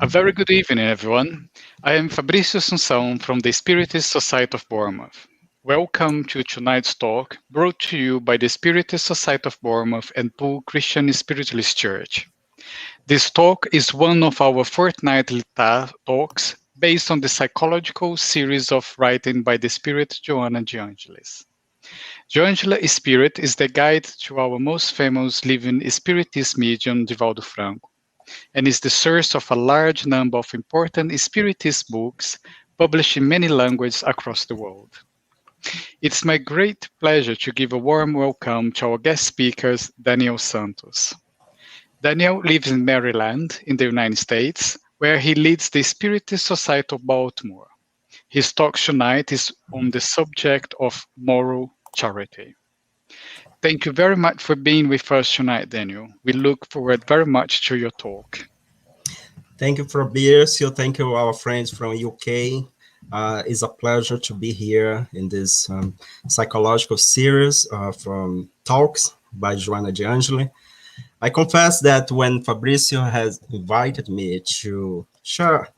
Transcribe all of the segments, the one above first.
A very good evening, everyone. I am Fabrício Assunção from the Spiritist Society of Bournemouth. Welcome to tonight's talk, brought to you by the Spiritist Society of Bournemouth and Poole Christian Spiritualist Church. This talk is one of our fortnightly talks based on the psychological series of writing by the Spirit Joanna de Angelis. Joangela Spirit is the guide to our most famous living Spiritist medium, Divaldo Franco, and is the source of a large number of important Spiritist books published in many languages across the world. It's my great pleasure to give a warm welcome to our guest speakers, Daniel Santos. Daniel lives in Maryland, in the United States, where he leads the Spiritist Society of Baltimore. His talk tonight is on the subject of moral charity. Thank you very much for being with us tonight, Daniel. We look forward very much to your talk. Thank you, Fabrício. Thank you, our friends from UK. It's a pleasure to be here in this psychological series from talks by Joanna de Angeli. I confess that when Fabrício has invited me to share,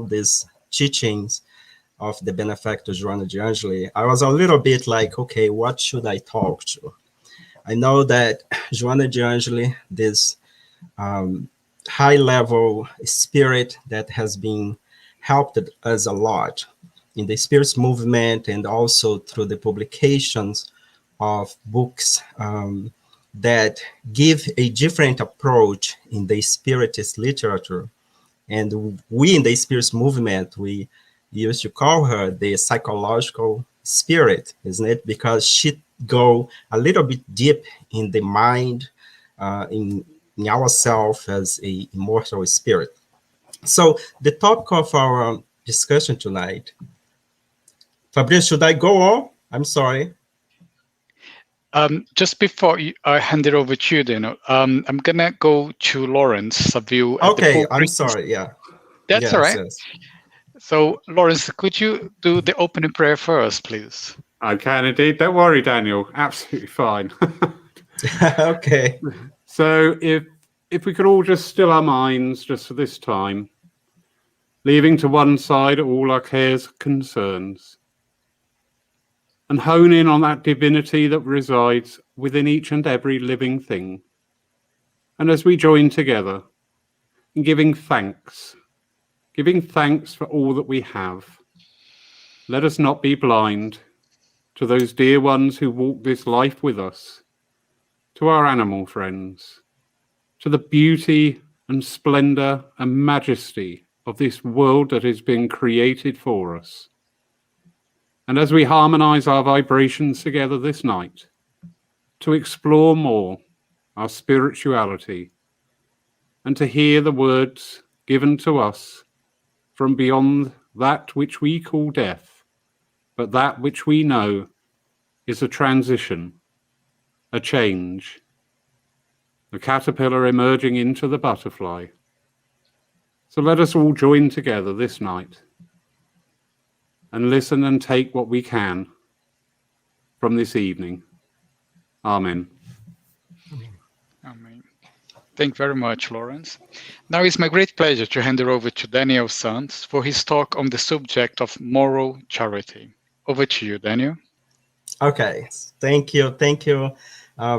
these teachings of the benefactor Joanna de Angeli, I was a little bit like, okay, what should I talk to? I know that Joanna de Angeli, this high-level spirit that has been helped us a lot in the Spiritist movement and also through the publications of books that give a different approach in the Spiritist literature. And we in the Spiritist movement, we used to call her the psychological spirit, isn't it? Because she go a little bit deep in the mind, in ourselves as a immortal spirit. So the topic of our discussion tonight, Fabrício, should I go on? I'm sorry. Just before I hand it over to you, Daniel, I'm gonna go to Lawrence Saville. Okay, I'm sorry. Yeah, that's yes, all right. Yes. So, Lawrence, could you do the opening prayer for us, please? I can indeed. Don't worry, Daniel. Absolutely fine. Okay. So if we could all just still our minds just for this time, leaving to one side all our cares, concerns, and hone in on that divinity that resides within each and every living thing. And as we join together in giving thanks for all that we have, let us not be blind to those dear ones who walk this life with us, to our animal friends, to the beauty and splendor and majesty of this world that has been created for us. And as we harmonize our vibrations together this night, to explore more our spirituality and to hear the words given to us from beyond that which we call death, but that which we know is a transition, a change, the caterpillar emerging into the butterfly. So let us all join together this night and listen and take what we can from this evening. Amen. Amen. Thank you very much, Lawrence. Now it's my great pleasure to hand it over to Daniel Santos for his talk on the subject of moral charity. Over to you, Daniel. Okay, thank you. Thank you.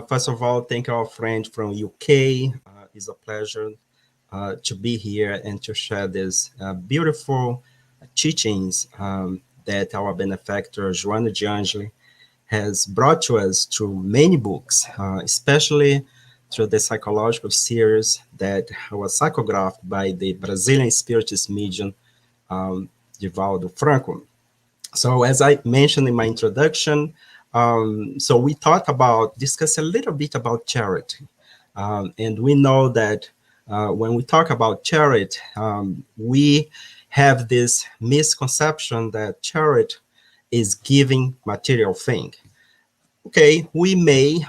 First of all, thank our friend from UK. It's a pleasure to be here and to share these beautiful teachings that our benefactor, Joanna de Angeli, has brought to us through many books, especially through the psychological series that was psychographed by the Brazilian Spiritist medium, Divaldo Franco. So as I mentioned in my introduction, so we discuss a little bit about charity. And we know that when we talk about charity, we have this misconception that charity is giving material thing. Okay, we may,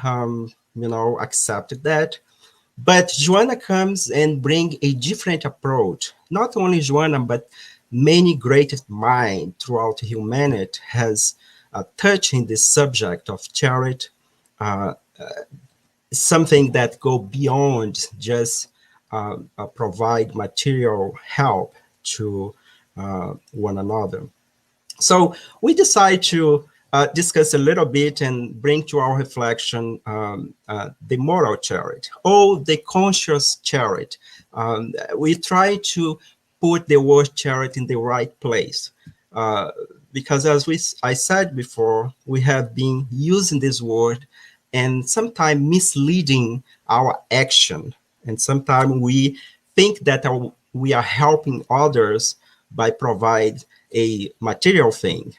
accept that, but Joanna comes and bring a different approach. Not only Joanna, but many great minds throughout humanity has touching this subject of charity, something that go beyond just provide material help to one another. So we decide to discuss a little bit and bring to our reflection the moral charity, or the conscious charity. We try to put the word charity in the right place. Because as I said before, we have been using this word and sometimes misleading our action. And sometimes we think that we are helping others by providing a material thing.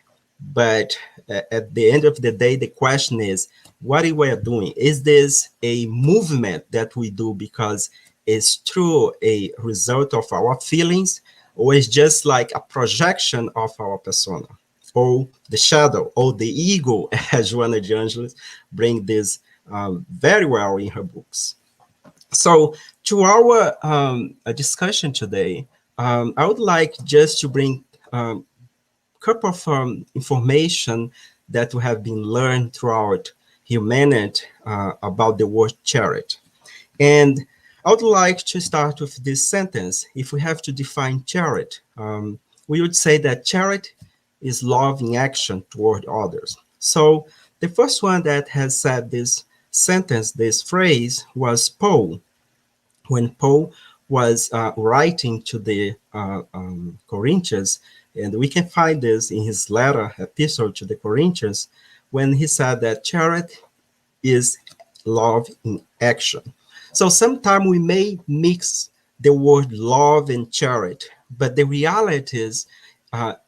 But at the end of the day, the question is, what we are doing? Is this a movement that we do because it's through a result of our feelings, or is just like a projection of our persona, or the shadow, or the ego, as Joanna de Angelis bring this very well in her books. So to our discussion today, I would like just to bring a couple of information that we have been learned throughout humanity about the word charity. And I would like to start with this sentence. If we have to define charity, we would say that charity is love in action toward others. So the first one that has said this sentence, this phrase, was Poole. When Poole was writing to the Corinthians, and we can find this in his letter, epistle to the Corinthians, when he said that charity is love in action. So sometimes we may mix the word love and charity, but the reality is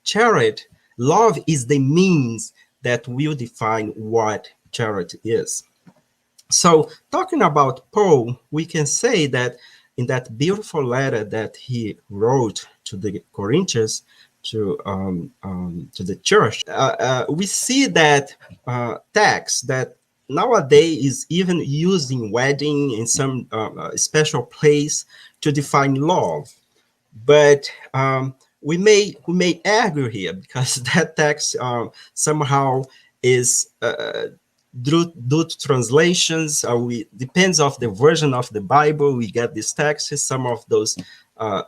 charity, love is the means that will define what charity is. So talking about Poole, we can say that in that beautiful letter that he wrote to the Corinthians, to the church, we see that text that nowadays is even used in wedding in some special place to define love. But we may argue here because that text somehow is due to translations. We depends of the version of the Bible. We get these texts. Some of those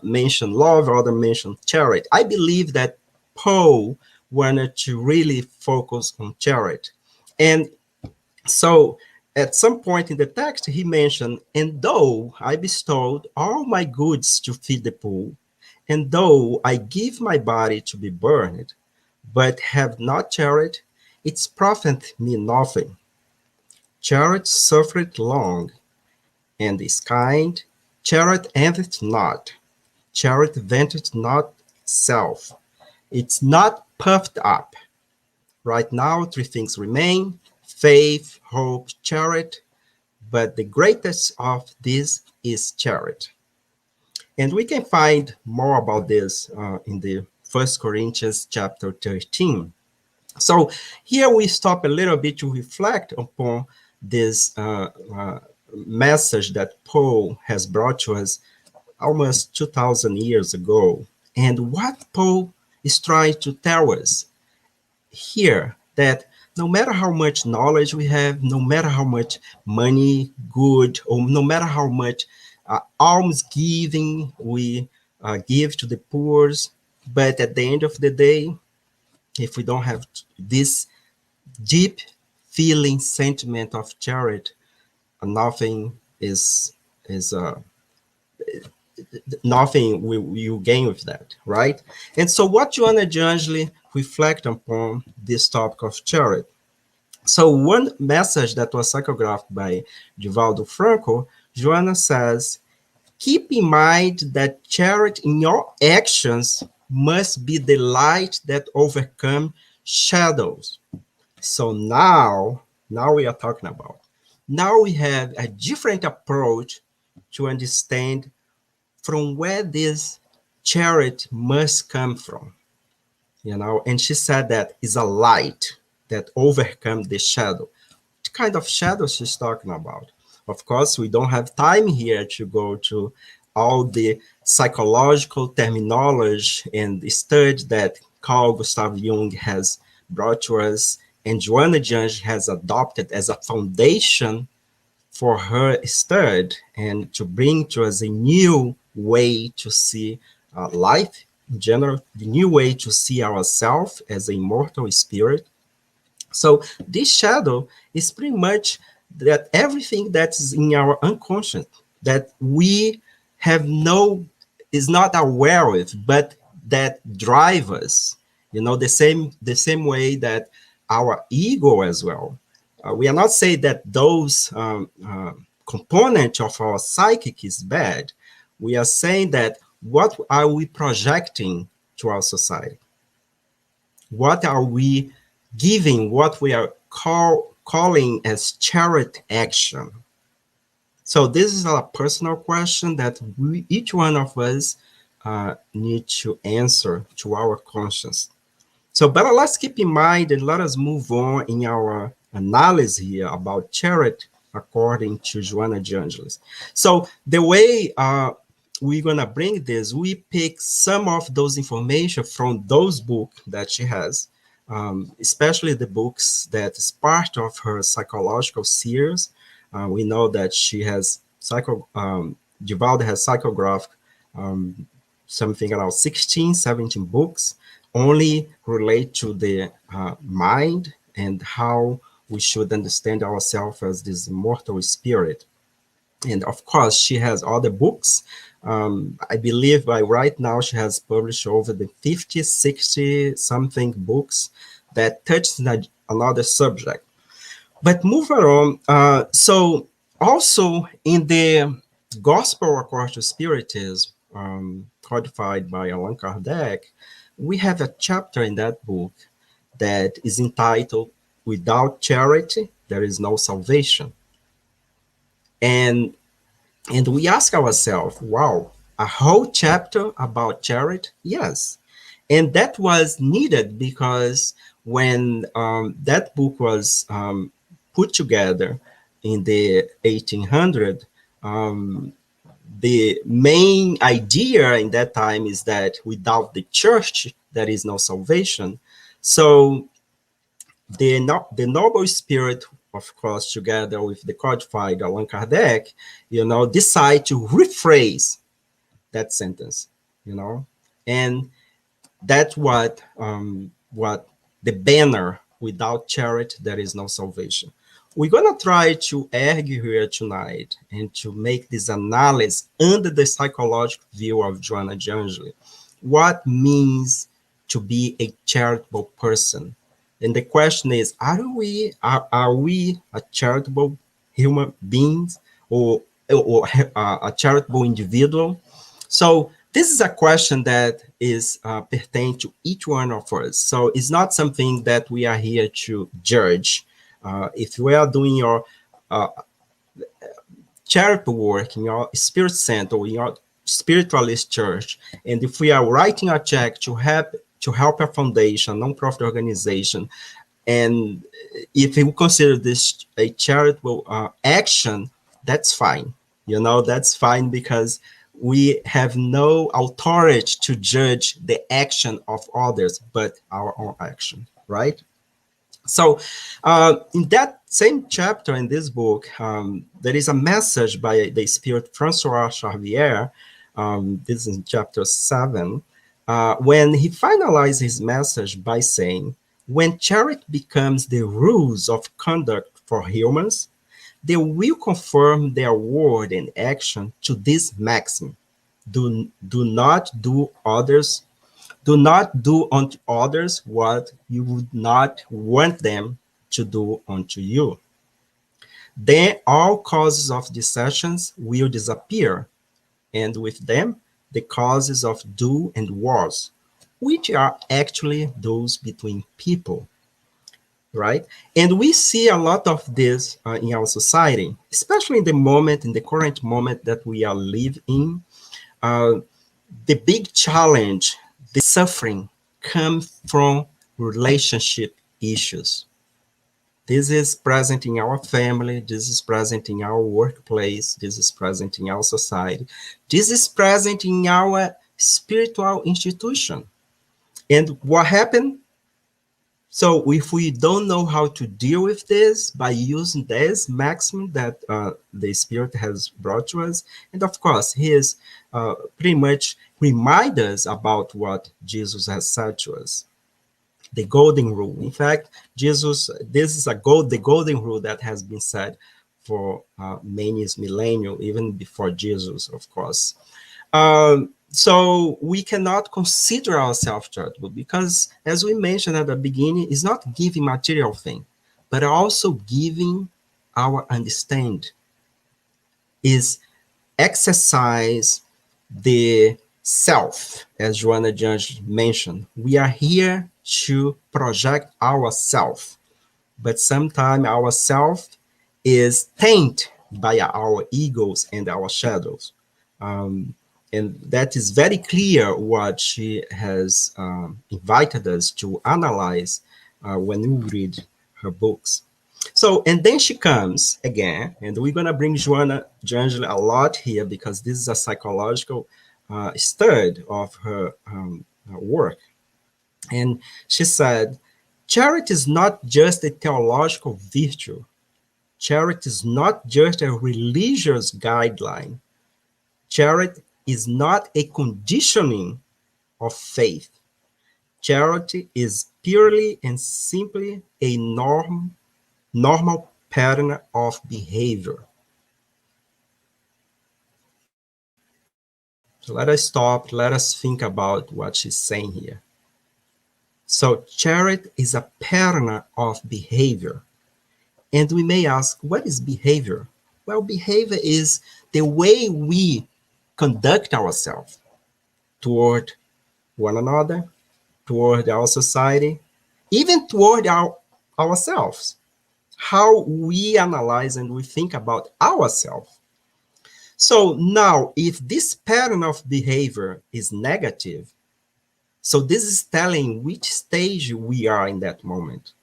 mention love, other mention charity. I believe that Poole wanted to really focus on charity, and so at some point in the text, he mentioned, "And though I bestowed all my goods to feed the poor, and though I give my body to be burned, but have not charity, its profit me nothing. Charity suffereth long, and is kind. Charity envieth not. Charity vaunteth not itself. It's not puffed up." Right now, three things remain: faith, hope, charity. But the greatest of these is charity. And we can find more about this in the 1 Corinthians chapter 13. So here we stop a little bit to reflect upon this message that Poole has brought to us almost 2,000 years ago. And what Poole is trying to tell us here, that no matter how much knowledge we have, no matter how much money, good, or no matter how much alms giving we give to the poor, but at the end of the day, if we don't have this deep feeling sentiment of charity, nothing nothing you gain with that, right? And so what Joanna de Angelis reflect upon this topic of charity. So one message that was psychographed by Divaldo Franco, Joanna says, "Keep in mind that charity in your actions must be the light that overcomes shadows." So now we are talking about. Now we have a different approach to understand from where this charity must come from. And she said that is a light that overcomes the shadow. What kind of shadow she's talking about? Of course, we don't have time here to go to all the psychological terminology and the study that Carl Gustav Jung has brought to us and Joanna de Angelis has adopted as a foundation for her stirred and to bring to us a new way to see life in general, the new way to see ourselves as an immortal spirit. So this shadow is pretty much that everything that is in our unconscious that we have no is not aware of, but that drive us. The same way that our ego as well. We are not saying that those components of our psychic is bad. We are saying that what are we projecting to our society? What are we giving, what we are calling as charity action? So this is a personal question that each one of us need to answer to our conscience. So, but let's keep in mind and let us move on in our analysis here about charity according to Joanna de Angelis. So the way we're going to bring this, we pick some of those information from those books that she has, especially the books that is part of her psychological series. We know that she has Divaldo has psychographed something around 16, 17 books only relate to the mind and how we should understand ourselves as this immortal spirit. And of course, she has other books. I believe by right now she has published over the 50, 60 something books that touch another subject. But moving on, so also in the Gospel according to Spiritism, codified by Allan Kardec, we have a chapter in that book that is entitled "Without Charity, There is No Salvation." And we ask ourselves, wow, a whole chapter about charity? Yes. And that was needed because when that book was put together in the 1800s, the main idea in that time is that without the church, there is no salvation. So the noble spirit, of course, together with the codified Allan Kardec, decide to rephrase that sentence, and that's what the banner, without charity, there is no salvation. We're going to try to argue here tonight and to make this analysis under the psychological view of Joanna de Angelis. What means to be a charitable person? And the question is, are we a charitable human beings or a charitable individual? So this is a question that is pertain to each one of us. So it's not something that we are here to judge. If we are doing your charitable work in your spirit center or in your spiritualist church, and if we are writing a check to help a foundation, non-profit organization, and if you consider this a charitable action, that's fine. That's fine because we have no authority to judge the action of others, but our own action, right? So in that same chapter in this book, there is a message by the spirit Francois Xavier. This is in chapter 7, when he finalized his message by saying, when charity becomes the rules of conduct for humans, they will conform their word and action to this maxim: do not do unto others what you would not want them to do unto you. Then all causes of dissensions will disappear, and with them the causes of do and was, which are actually those between people, right? And we see a lot of this in our society, especially in the current moment that we are living in. The big challenge, the suffering, comes from relationship issues. This is present in our family, this is present in our workplace, this is present in our society, this is present in our spiritual institution. And what happened? So if we don't know how to deal with this by using this maximum that the Spirit has brought to us, and of course, he is pretty much remind us about what Jesus has said to us, the golden rule. In fact, Jesus, this is the golden rule that has been said for many millennia, even before Jesus, of course. So we cannot consider ourselves charitable because, as we mentioned at the beginning, it's not giving material thing, but also giving our understand, is exercise the self, as Joanna Judge mentioned. We are here to project ourself, but sometimes ourself is tainted by our egos and our shadows. And that is very clear what she has invited us to analyze when we read her books. So, and then she comes again, and we're going to bring Joanna Jangeli a lot here because this is a psychological study of her work. And she said, charity is not just a theological virtue. Charity is not just a religious guideline. Charity is not a conditioning of faith. Charity is purely and simply a normal pattern of behavior. So let us stop, let us think about what she's saying here. So charity is a pattern of behavior. And we may ask, what is behavior? Well, behavior is the way we conduct ourselves toward one another, toward our society, even toward ourselves, how we analyze and we think about ourselves. So now, if this pattern of behavior is negative, so this is telling which stage we are in that moment.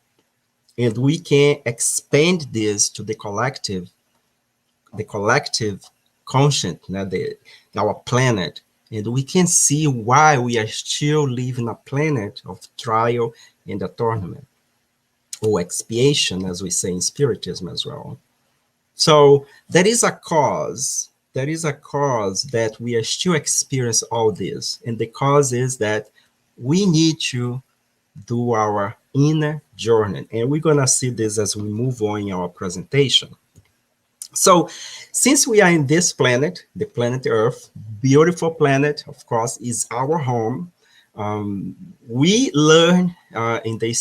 And we can expand this to the collective conscience, our planet. And we can see why we are still living a planet of trial and atonement, or expiation, as we say in Spiritism as well. So there is a cause that we are still experiencing all this. And the cause is that we need to do our inner journey. And we're going to see this as we move on in our presentation. So since we are in this planet, the planet Earth, beautiful planet, of course, is our home. We learn in the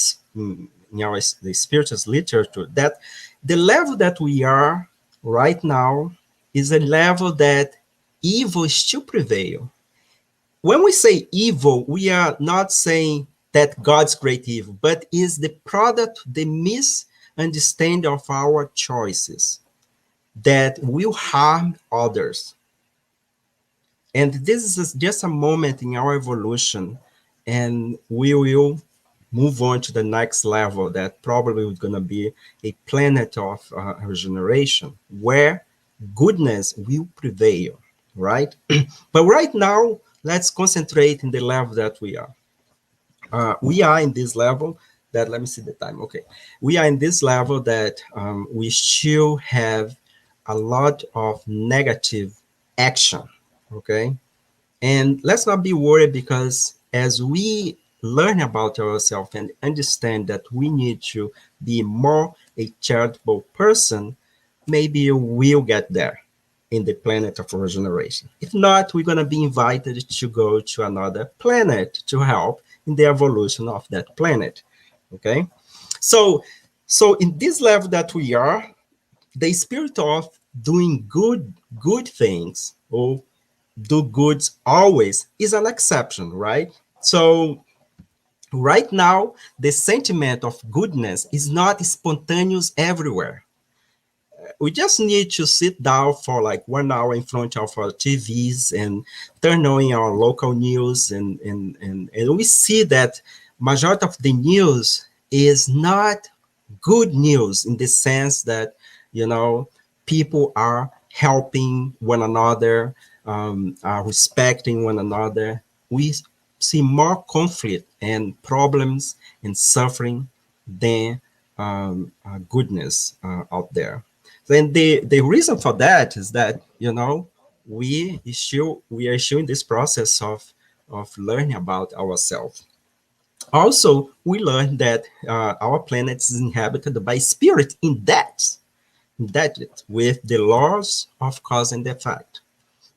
Spiritist literature that the level that we are right now is a level that evil still prevail. When we say evil, we are not saying that God's great evil, but is the product, the misunderstanding of our choices that will harm others. And this is just a moment in our evolution, and we will move on to the next level that probably is going to be a planet of regeneration, where goodness will prevail, right? But right now, let's concentrate in the level that we are. We are in this level that, let me see the time, okay. We are in this level that we still have a lot of negative action, okay? And let's not be worried, because as we learn about ourselves and understand that we need to be more a charitable person, maybe we'll get there in the planet of regeneration. If not, we're going to be invited to go to another planet to help in the evolution of that planet, okay? So in this level that we are, the spirit of doing good things, or do goods always, is an exception, right? So right now, the sentiment of goodness is not spontaneous everywhere. We just need to sit down for like 1 hour in front of our TVs and turn on our local news, and we see that majority of the news is not good news, in the sense that, you know, people are helping one another, are respecting one another. We see more conflict and problems and suffering than goodness out there. Then the reason for that is that, we are still in this process of learning about ourselves. Also, we learned that our planet is inhabited by spirit indebted with the laws of cause and effect.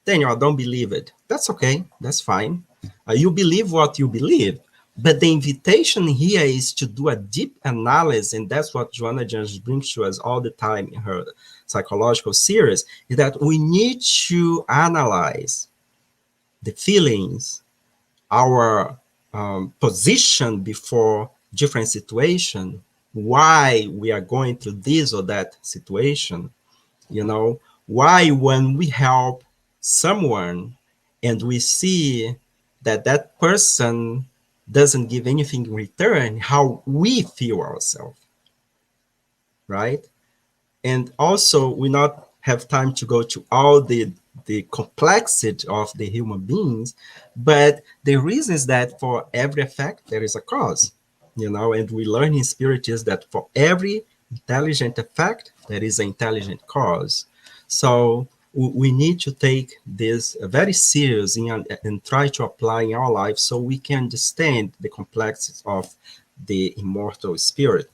Daniel, I don't believe it. That's okay. That's fine. You believe what you believe. But the invitation here is to do a deep analysis, and that's what Joanna Jones brings to us all the time in her psychological series, is that we need to analyze the feelings, our position before different situation, why we are going through this or that situation, why when we help someone and we see that that person doesn't give anything in return, how we feel ourselves, right? And also, we not have time to go to all the complexity of the human beings, but the reason is that for every effect there is a cause, and we learn in Spiritism that for every intelligent effect there is an intelligent cause. So we need to take this very serious and try to apply in our life so we can understand the complexity of the immortal spirit.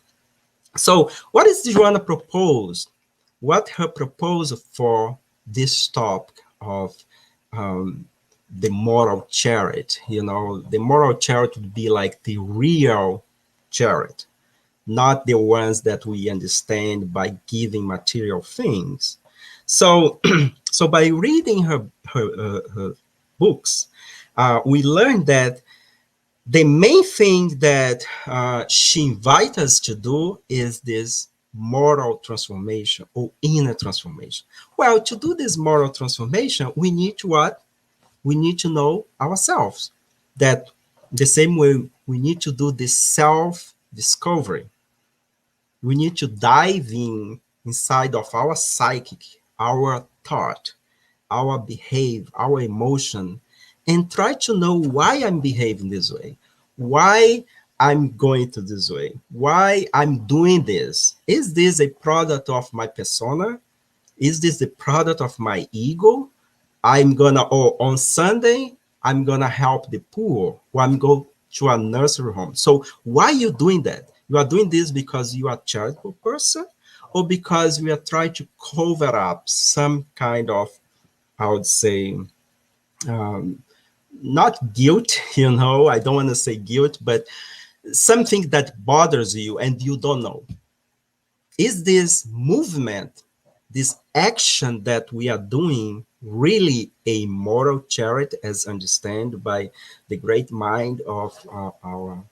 So what is Joanna proposed? What her proposal for this topic of the moral charity? The moral charity would be like the real charity, not the ones that we understand by giving material things. So, so by reading her books, we learned that the main thing that she invites us to do is this moral transformation or inner transformation. Well, to do this moral transformation, we need to what? We need to know ourselves. That the same way we need to do this self-discovery. We need to dive inside of our psychic, our thought, our behavior, our emotion, and try to know why I'm behaving this way, why I'm going to this way, why I'm doing this. Is this a product of my persona? Is this the product of my ego? On Sunday, I'm gonna help the poor, or I'm going to a nursery home. So why are you doing that? You are doing this because you are a charitable person, or because we are trying to cover up some kind of, I would say, not guilt, I don't want to say guilt, but something that bothers you and you don't know. Is this movement, this action that we are doing, really a moral charity as understood by the great mind of our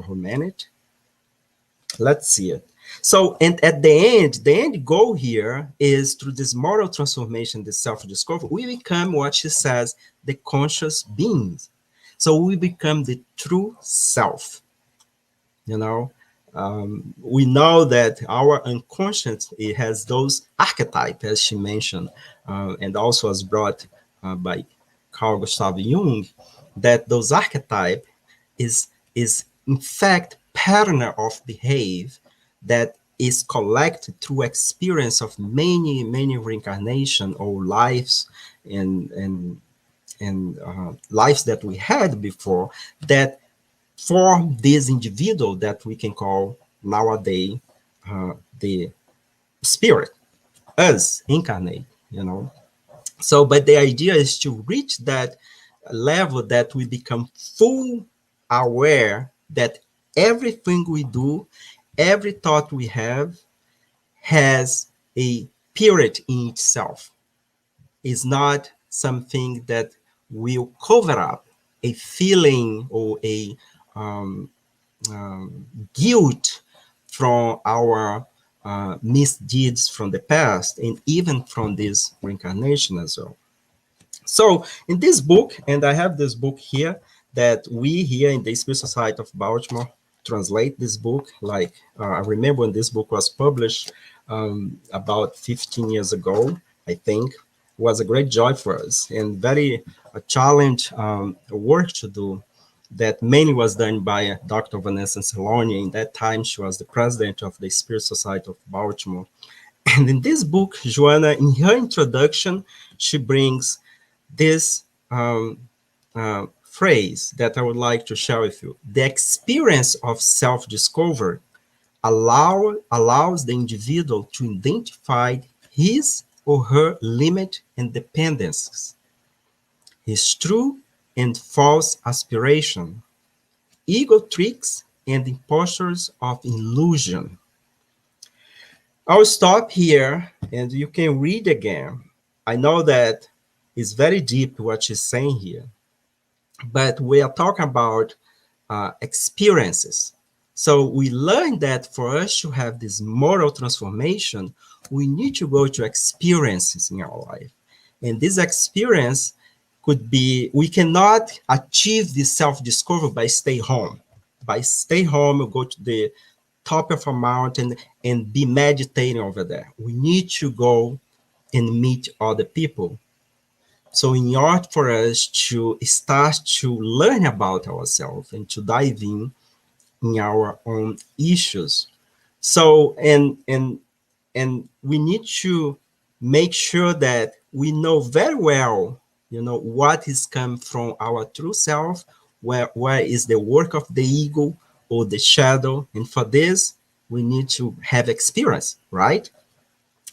humanity? Let's see it. So, and at the end goal here is through this moral transformation, this self-discovery, we become what she says, the conscious beings. So we become the true self. We know that our unconscious, it has those archetypes, as she mentioned, and also as brought by Carl Gustav Jung, that those archetypes is in fact pattern of behavior that is collected through experience of many reincarnation or lives and lives that we had before, that form this individual that we can call nowadays the spirit, us incarnate, So, but the idea is to reach that level that we become full aware that everything we do, every thought we have has a period in itself. It's not something that will cover up a feeling or a guilt from our misdeeds from the past, and even from this reincarnation as well. So in this book, and I have this book here that we here in the Spiritist Society of Baltimore translate this book. Like I remember when this book was published about 15 years ago, I think. It was a great joy for us and very a challenge work to do. that mainly was done by Dr. Vanessa Saloni. In that time, she was the president of the Spiritist Society of Baltimore. And in this book, Joanna, in her introduction, she brings this phrase that I would like to share with you. The experience of self-discovery allows the individual to identify his or her limit and dependencies, his true and false aspiration, ego tricks and impostures of illusion. I'll stop here and you can read again. I know that it's very deep what she's saying here, but we are talking about experiences. So we learned that for us to have this moral transformation, we need to go to experiences in our life. And this experience could be, we cannot achieve this self-discovery by stay home. By stay home, we go to the top of a mountain and be meditating over there. We need to go and meet other people. So in order for us to start to learn about ourselves and to dive in our own issues. So, and we need to make sure that we know very well, what is come from our true self, where is the work of the ego or the shadow. And for this, we need to have experience, right?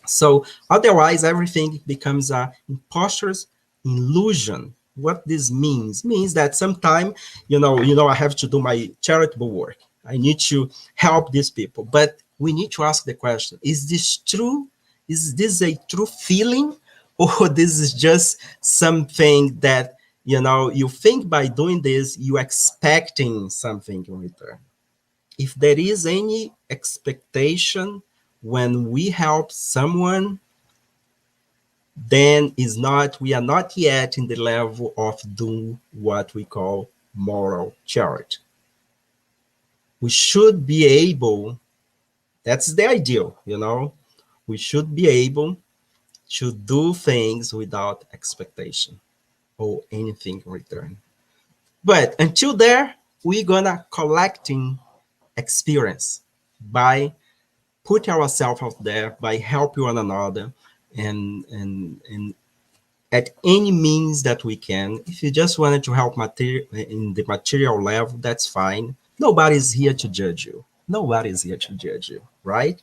So otherwise, everything becomes a imposter's illusion. What this means that sometimes, I have to do my charitable work. I need to help these people. But we need to ask the question, is this true? Is this a true feeling? Or this is just something that, you think by doing this, you're expecting something in return. If there is any expectation when we help someone, then we are not yet in the level of doing what we call moral charity. We should be able, that's the ideal, we should be able to do things without expectation or anything in return. But until there, we're gonna collecting experience by put ourselves out there, by helping one another, and at any means that we can. If you just wanted to help in the material level, that's fine. Nobody's here to judge you. Nobody's here to judge you, right?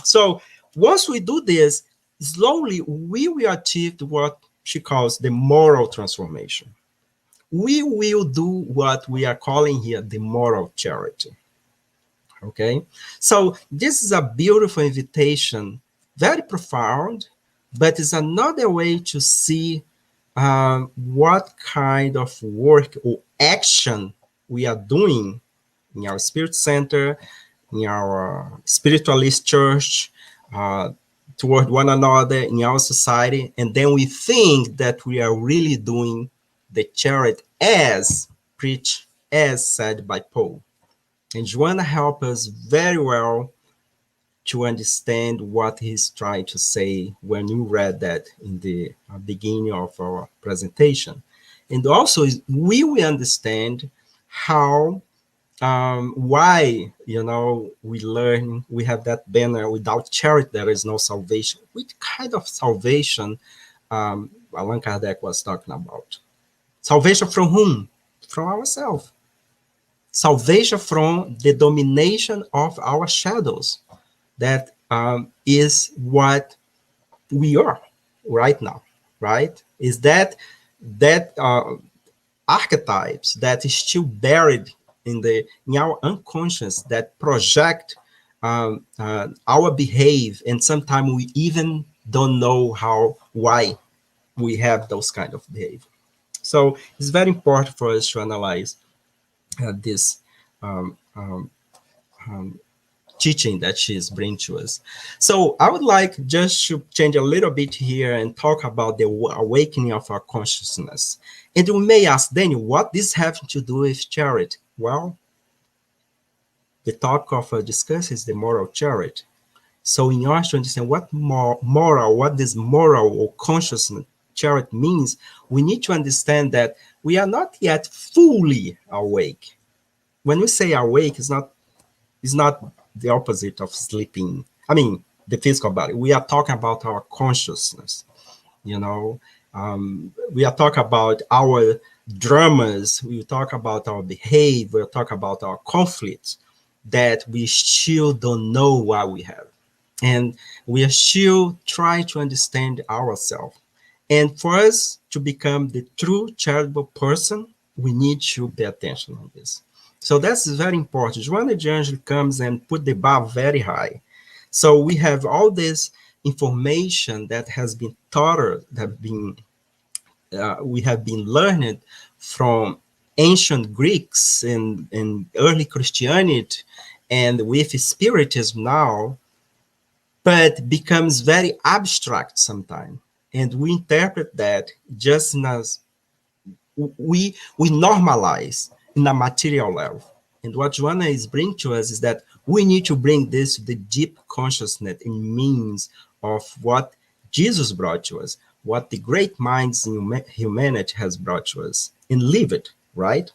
So once we do this, slowly we will achieve what she calls the moral transformation. We will do what we are calling here the moral charity. Okay, so this is a beautiful invitation, very profound, but it's another way to see what kind of work or action we are doing in our spirit center, in our spiritualist church, toward one another, in our society, and then we think that we are really doing the charity as preached, as said by Poole. And Joanna helped us very well to understand what he's trying to say when you read that in the beginning of our presentation. And also, we will understand how, why, we learn, we have that banner, without charity, there is no salvation. Which kind of salvation Allan Kardec was talking about? Salvation from whom? From ourselves. Salvation from the domination of our shadows. That is what we are right now, right? Is that archetypes that is still buried in our unconscious that project our behavior, and sometimes we even don't know why we have those kind of behavior. So it's very important for us to analyze this teaching that she is bringing to us. So I would like just to change a little bit here and talk about the awakening of our consciousness. And we may ask, Daniel, what this having to do with charity? Well, the topic of discuss is the moral charity. So in order to understand what this moral or consciousness charity means, we need to understand that we are not yet fully awake. When we say awake, it's not the opposite of sleeping. I mean, the physical body. We are talking about our consciousness. You know, we are talking about our dramas. We talk about our behavior. We talk about our conflicts that we still don't know why we have, and we are still trying to understand ourselves. And for us to become the true charitable person, we need to pay attention on this. So that's very important. Joana de Angeli comes and put the bar very high. So we have all this information that has been taught, we have been learned from ancient Greeks and early Christianity, and with Spiritism now, but becomes very abstract sometimes. And we interpret that just as we normalize in a material level. And what Joana is bringing to us is that we need to bring this to the deep consciousness and means of what Jesus brought to us, what the great minds in humanity has brought to us, and live it, right?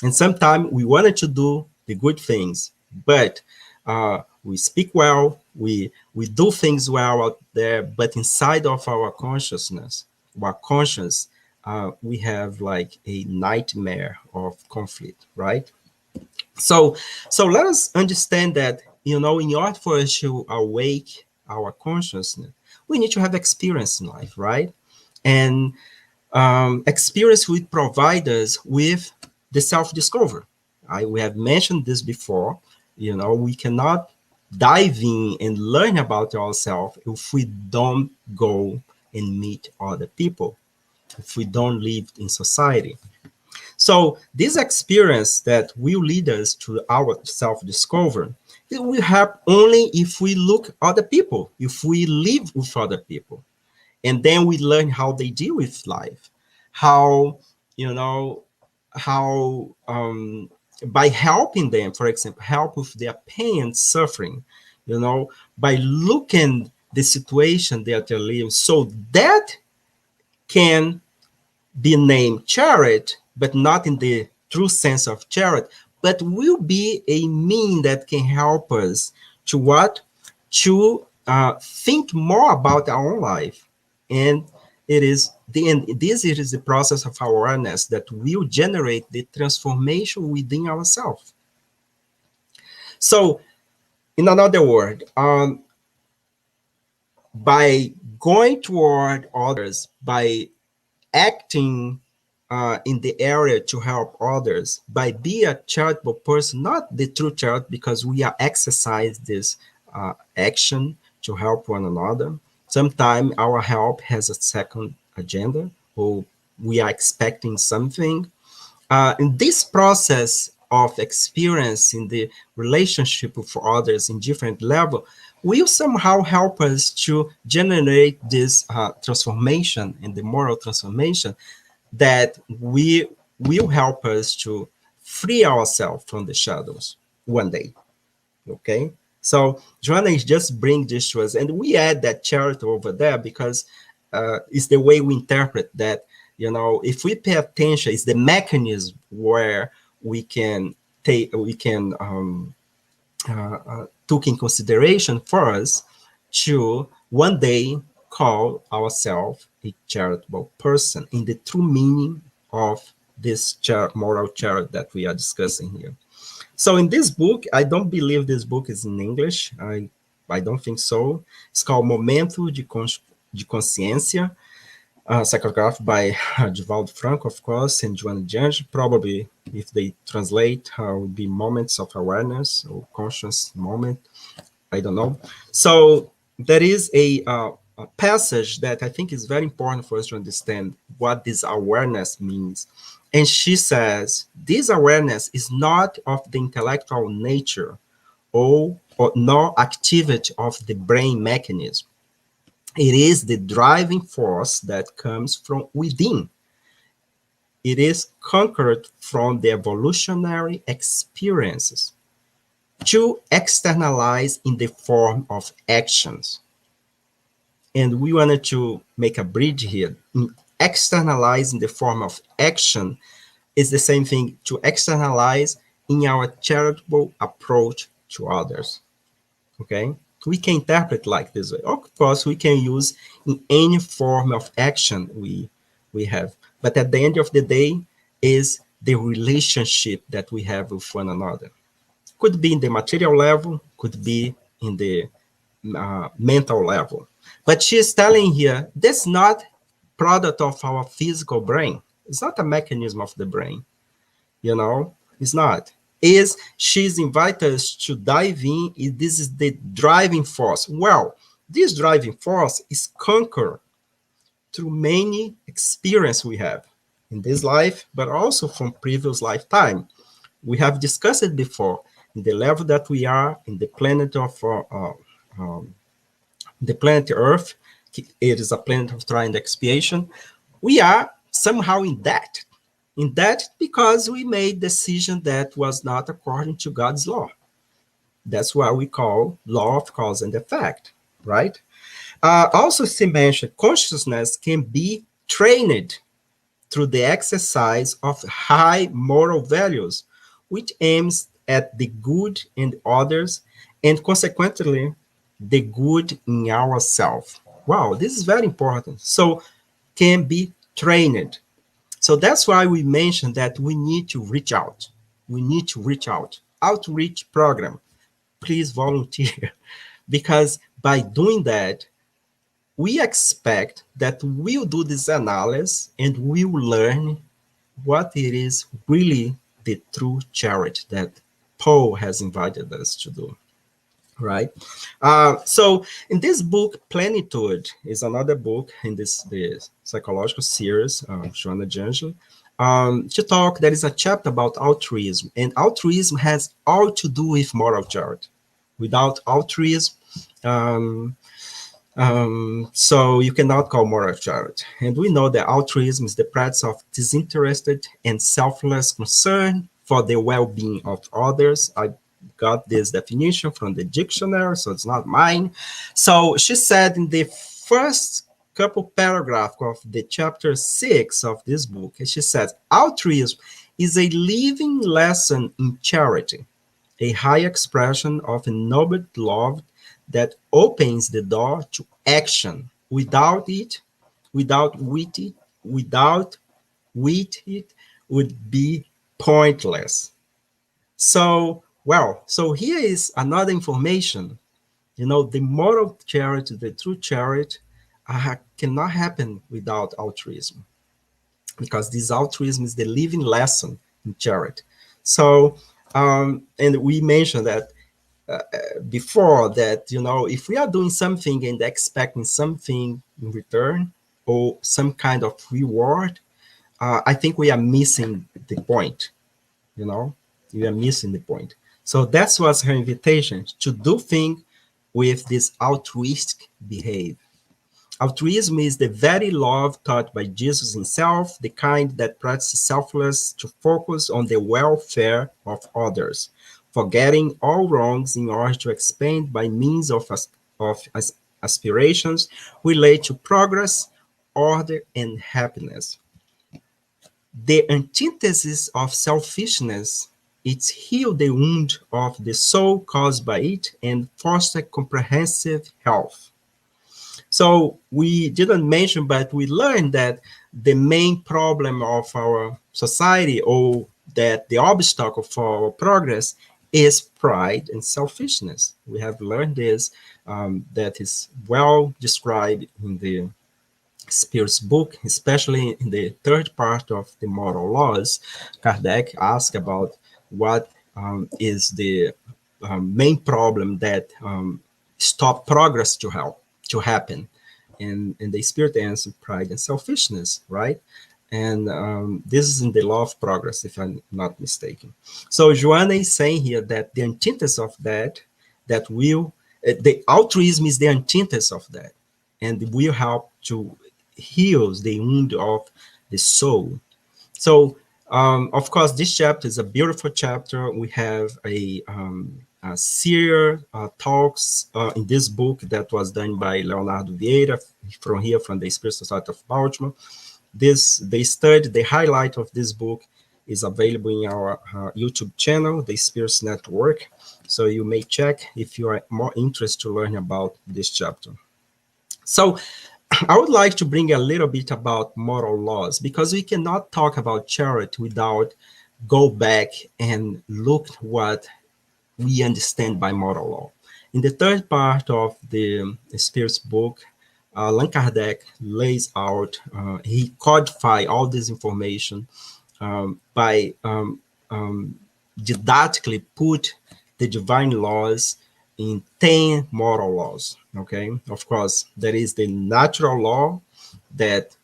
And sometimes we wanted to do the good things, but we speak well, we do things well out there, but inside of our consciousness, our conscience, we have like a nightmare of conflict, right? So let us understand that, in order for us to awake our consciousness, we need to have experience in life, right? And experience will provide us with the self-discovery. We have mentioned this before. We cannot dive in and learn about ourselves if we don't go and meet other people, if we don't live in society. So this experience that will lead us to our self-discovery, it will help only if we look other people, if we live with other people. And then we learn how they deal with life, how, by helping them, for example, help with their pain and suffering, by looking the situation that they're living, so that can be named charity, but not in the true sense of charity, but will be a mean that can help us to what? To think more about our own life. And this is the process of awareness that will generate the transformation within ourselves. So, in another word, by going toward others, by acting in the area to help others, by being a charitable person, not the true charity, because we are exercise this action to help one another. Sometimes our help has a second agenda, or we are expecting something. In this process of experiencing the relationship with others in different level, will somehow help us to generate this transformation and the moral transformation that will help us to free ourselves from the shadows one day. Okay, so Joana is just bring this to us, and we add that charity over there because it's the way we interpret that. If we pay attention, it's the mechanism where we can take, took in consideration for us to one day call ourselves a charitable person in the true meaning of this moral charity that we are discussing here. So in this book, I don't believe this book is in English. I don't think so. It's called Momento de Consciência, psychographed by Divaldo Franco, of course, and Joana de Angeli. Probably, if they translate, would be moments of awareness or conscious moment. I don't know. So there is a passage that I think is very important for us to understand what this awareness means. And she says, this awareness is not of the intellectual nature or nor activity of the brain mechanism. It is the driving force that comes from within. It is conquered from the evolutionary experiences to externalize in the form of actions. And we wanted to make a bridge here. externalize in the form of action is the same thing to externalize in our charitable approach to others. Okay? We can interpret like this way. Of course, we can use in any form of action we have. But at the end of the day, is the relationship that we have with one another. Could be in the material level, could be in the mental level. But she's telling here, that's not product of our physical brain. It's not a mechanism of the brain. It's not. She's invited us to dive in. This is the driving force. Well, this driving force is conquered through many experiences we have in this life, but also from previous lifetime. We have discussed it before. In the level that we are in the planet of the planet Earth, it is a planet of trial and expiation. We are somehow in debt because we made decision that was not according to God's law. That's what we call law of cause and effect, right? Also, she mentioned consciousness can be trained through the exercise of high moral values, which aims at the good in others and consequently the good in ourselves. Wow, this is very important. So, can be trained. So that's why we mentioned that we need to reach out. We need to reach out. Outreach program. Please volunteer. Because by doing that, we expect that we'll do this analysis and we'll learn what it is really the true charity that Poole has invited us to do. Right. So in this book, Plenitude is another book in the psychological series, Joanna D'Angelo. There is a chapter about altruism, and altruism has all to do with moral charity. Without altruism, so you cannot call moral charity. And we know that altruism is the practice of disinterested and selfless concern for the well-being of others. I got this definition from the dictionary, so it's not mine. So she said in the first couple paragraphs of the chapter 6 of this book, she says, altruism is a living lesson in charity, a high expression of a noble love that opens the door to action. Without it would be pointless. So here is another information. The moral charity, the true charity, cannot happen without altruism, because this altruism is the living lesson in charity. So, and we mentioned that before that, if we are doing something and expecting something in return or some kind of reward, I think we are missing the point. We are missing the point. So that was her invitation, to do things with this altruistic behavior. Altruism is the very love taught by Jesus himself, the kind that practices selfless to focus on the welfare of others, forgetting all wrongs in order to expand by means of aspirations relate to progress, order, and happiness. The antithesis of selfishness is heal the wound of the soul caused by it and foster comprehensive health. So we didn't mention, but we learned that the main problem of our society, or that the obstacle for our progress, is pride and selfishness. We have learned this, that is well described in the Spirit's book, especially in the third part of the moral laws. Kardec asked about what is the main problem that stop progress to happen, and the Spirit answered pride and selfishness, right? And this is in the law of progress, if I'm not mistaken. So Joanna is saying here that the antithesis of that the altruism is the antithesis of that, and will help to heal the wound of the soul. So, of course, this chapter is a beautiful chapter. We have a series talks in this book that was done by Leonardo Vieira from the Spiritist Society of Bournemouth. the highlight of this book is available in our YouTube channel, the Spiritist Network. So you may check if you are more interested to learn about this chapter. So I would like to bring a little bit about moral laws, because we cannot talk about charity without go back and look what we understand by moral law. In the third part of the Spirit's book, Allan Kardec lays out, he codified all this information by didactically put the divine laws in 10 moral laws. Okay, of course, there is the natural law that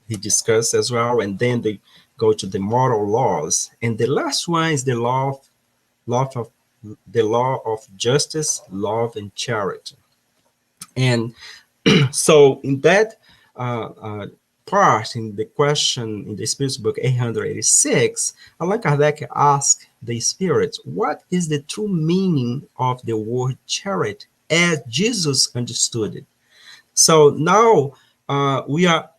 he discussed as well, and then they go to the moral laws, and the last one is the law of justice, love, and charity. And so in that part, in the question in the Spirit's book 886, Allan Kardec asked the Spirit, what is the true meaning of the word charity as Jesus understood it? So now we are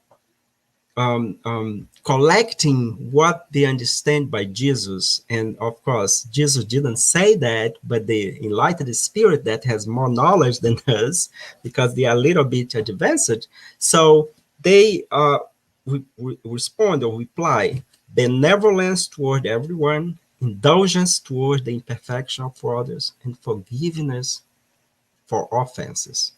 collecting what they understand by Jesus. And of course, Jesus didn't say that, but the enlightened spirit that has more knowledge than us, because they are a little bit advanced. So they respond or reply, benevolence toward everyone, indulgence toward the imperfection of others, and forgiveness for offenses.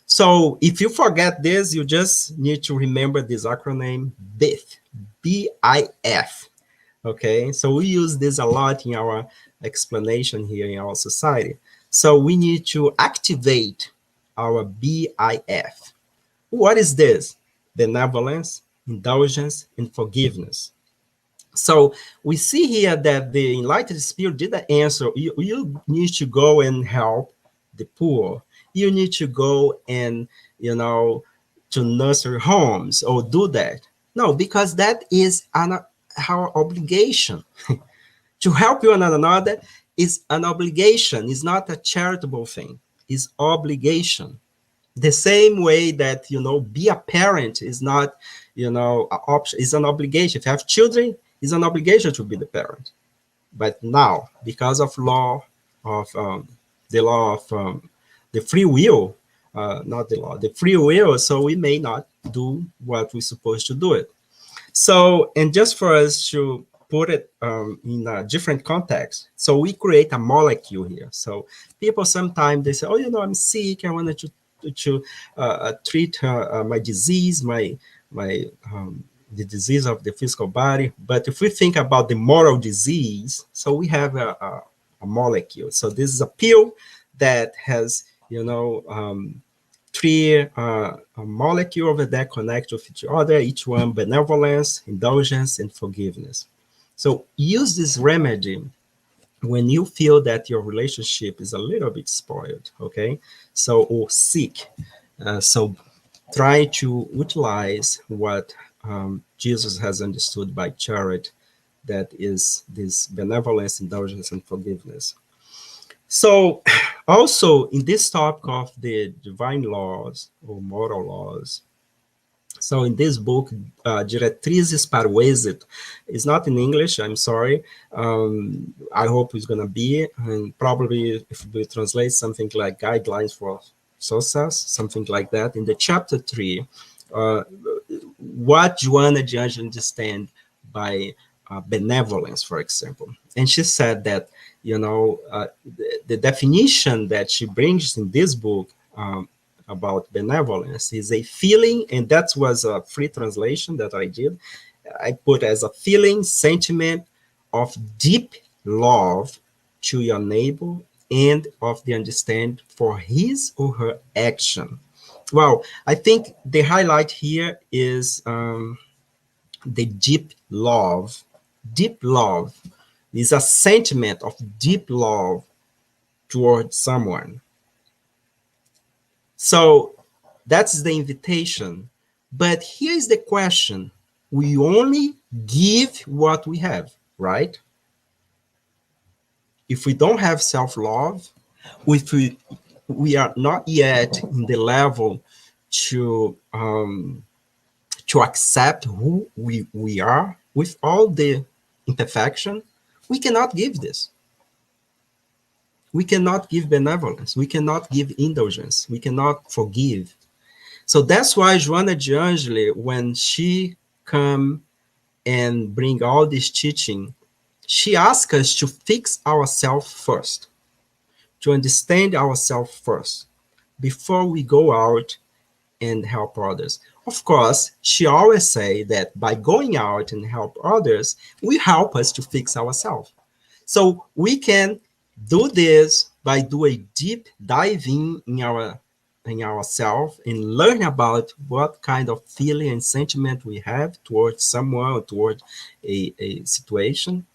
So if you forget this, you just need to remember this acronym BIF, B-I-F. Okay, so we use this a lot in our explanation here in our society. So we need to activate our BIF. What is this? Benevolence, indulgence, and forgiveness. So we see here that the enlightened spirit didn't answer, you need to go and help the poor. You need to go and, to nursery homes or do that. No, because that is our obligation. To help one another is an obligation. It's not a charitable thing. It's obligation. The same way that, be a parent is not, an option. It's an obligation. If you have children, it's an obligation to be the parent. But now, because of the law of the free will, not the law, the free will, so we may not do what we're supposed to do it. So, and just for us to put it in a different context, so we create a molecule here. So people sometimes they say, oh, I'm sick, I wanted to treat my disease, the disease of the physical body. But if we think about the moral disease, so we have a molecule. So this is a pill that has three a molecule over there connect with each other, each one benevolence, indulgence, and forgiveness. So use this remedy when you feel that your relationship is a little bit spoiled, okay? So, or sick. So try to utilize what Jesus has understood by charity, that is this benevolence, indulgence, and forgiveness. So also in this topic of the divine laws or moral laws, so in this book, Diretrizes para o Êxito, it's not in English, I'm sorry. I hope it's going to be, and probably if we translate something like Guidelines for Success, something like that. In the chapter 3, what Joanna de Angelis understand by benevolence, for example. And she said that, the definition that she brings in this book about benevolence is a feeling, and that was a free translation that I did. I put as a feeling, sentiment of deep love to your neighbor and of the understand for his or her action. Well, I think the highlight here is the deep love. Deep love is a sentiment of deep love towards someone. So that's the invitation. But here's the question. We only give what we have, right? If we don't have self-love, if we are not yet in the level to to accept who we are with all the imperfection, we cannot give this. We cannot give benevolence. We cannot give indulgence. We cannot forgive. So that's why Joana de Angeli, when she come and bring all this teaching, she asks us to fix ourselves first, to understand ourselves first, before we go out and help others. Of course, she always say that by going out and help others, we help us to fix ourselves. So we can do this by do a deep diving in ourselves and learn about what kind of feeling and sentiment we have towards someone or towards a situation,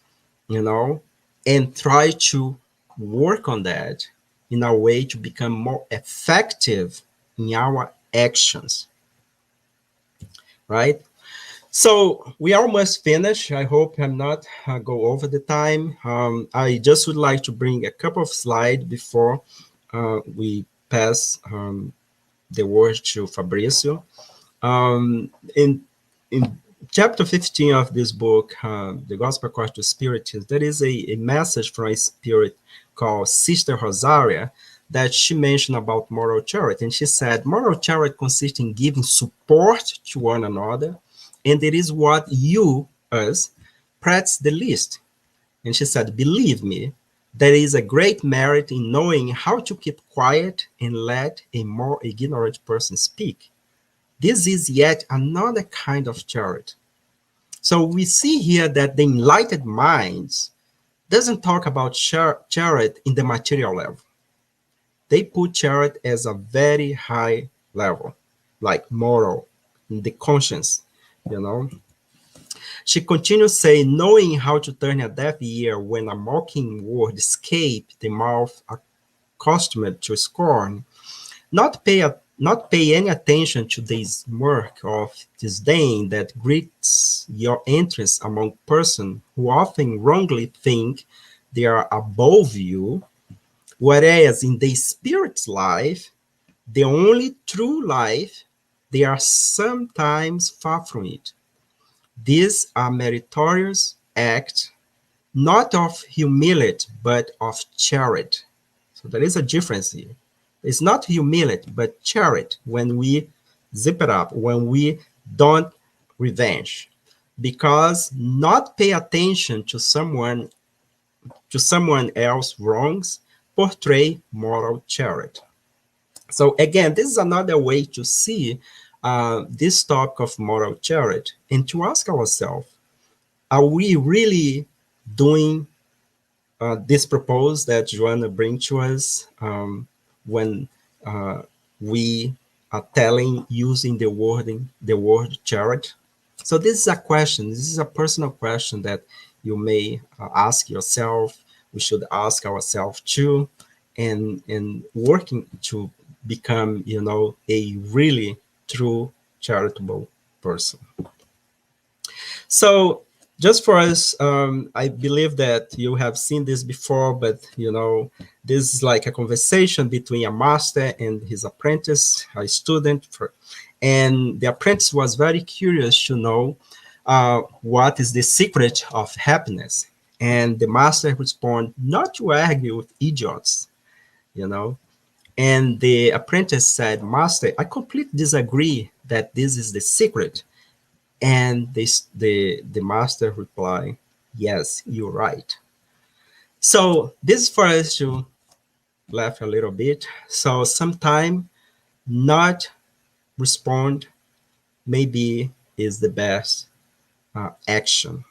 and try to work on that in a way to become more effective in our actions, right? So we almost finished. I hope I'm not go over the time. I just would like to bring a couple of slides before we pass the word to Fabrizio. In chapter 15 of this book, The Gospel According to Spiritism, there is a message from a spirit called Sister Rosaria that she mentioned about moral charity. And she said, moral charity consists in giving support to one another, and it is what you, us, practice the least. And she said, believe me, there is a great merit in knowing how to keep quiet and let a more ignorant person speak. This is yet another kind of charity. So we see here that the enlightened minds doesn't talk about charity in the material level. They put charity as a very high level, like moral, in the conscience, She continues saying, knowing how to turn a deaf ear when a mocking word escapes the mouth accustomed to scorn, not pay any attention to the smirk of disdain that greets your entrance among persons who often wrongly think they are above you, whereas in the spirit's life, the only true life, they are sometimes far from it. These are meritorious acts, not of humility, but of charity. So there is a difference here. It's not humility, but charity when we zip it up, when we don't revenge. Because not pay attention to someone else's wrongs portray moral charity. So again, this is another way to see this topic of moral charity and to ask ourselves, are we really doing this proposal that Joanna brings to us when we are using the word charity? So this is a question. This is a personal question that you may ask yourself. We should ask ourselves too, and working to become, a really true charitable person. So just for us, I believe that you have seen this before, but this is like a conversation between a master and his apprentice, a student, and the apprentice was very curious to know what is the secret of happiness. And the master responded, not to argue with idiots, And the apprentice said, Master, I completely disagree that this is the secret. And the master replied, yes, you're right. So this is for us to laugh a little bit. So sometimes not respond maybe is the best action.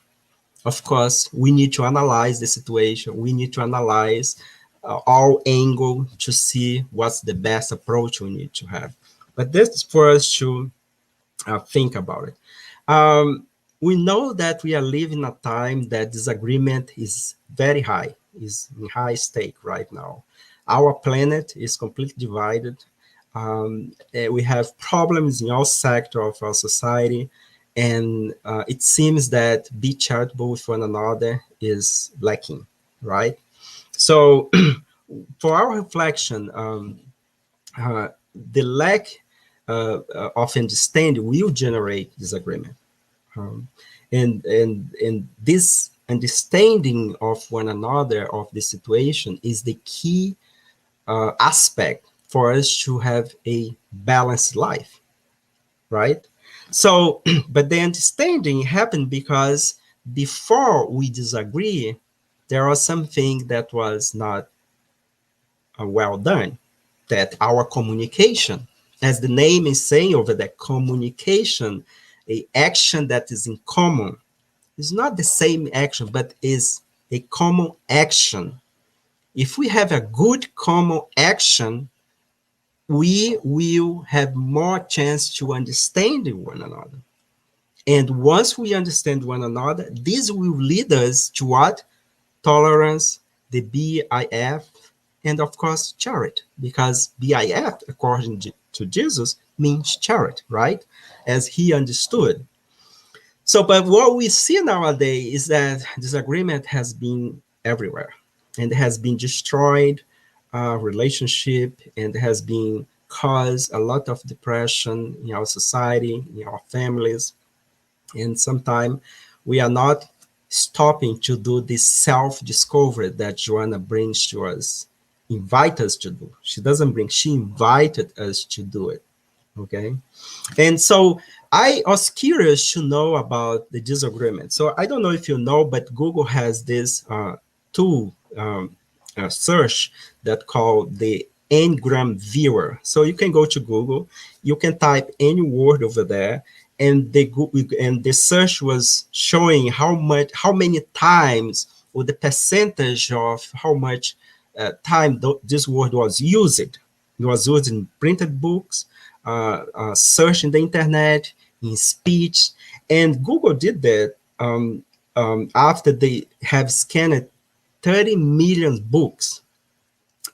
Of course, we need to analyze the situation. We need to analyze all angle to see what's the best approach we need to have. But this is for us to think about it. We know that we are living a time that disagreement is very high, is in high stake right now. Our planet is completely divided. We have problems in all sectors of our society, and it seems that be charitable with one another is lacking, right? So for our reflection, the lack of understanding will generate disagreement. And this understanding of one another of the situation is the key aspect for us to have a balanced life, right? So, but the understanding happened because before we disagree, there was something that was not well done, that our communication, as the name is saying over there, communication, a action that is in common, is not the same action, but is a common action. If we have a good common action, we will have more chance to understand one another. And once we understand one another, this will lead us to what? Tolerance, the BIF, and of course, charity, because BIF, according to Jesus, means charity, right? As he understood. So, but what we see nowadays is that disagreement has been everywhere and has been destroyed relationship and has been caused a lot of depression in our society, in our families. And sometimes we are not stopping to do this self-discovery that Joanna brings to us, invite us to do. She doesn't bring, she invited us to do it. Okay. And so I was curious to know about the disagreement. So I don't know if you know, but Google has this tool search that called the Ngram Viewer. So you can go to Google, you can type any word over there, and the search was showing how many times, or the percentage of how much time this word was used. It was used in printed books, search in the internet, in speech, and Google did that after they have scanned 30 million books.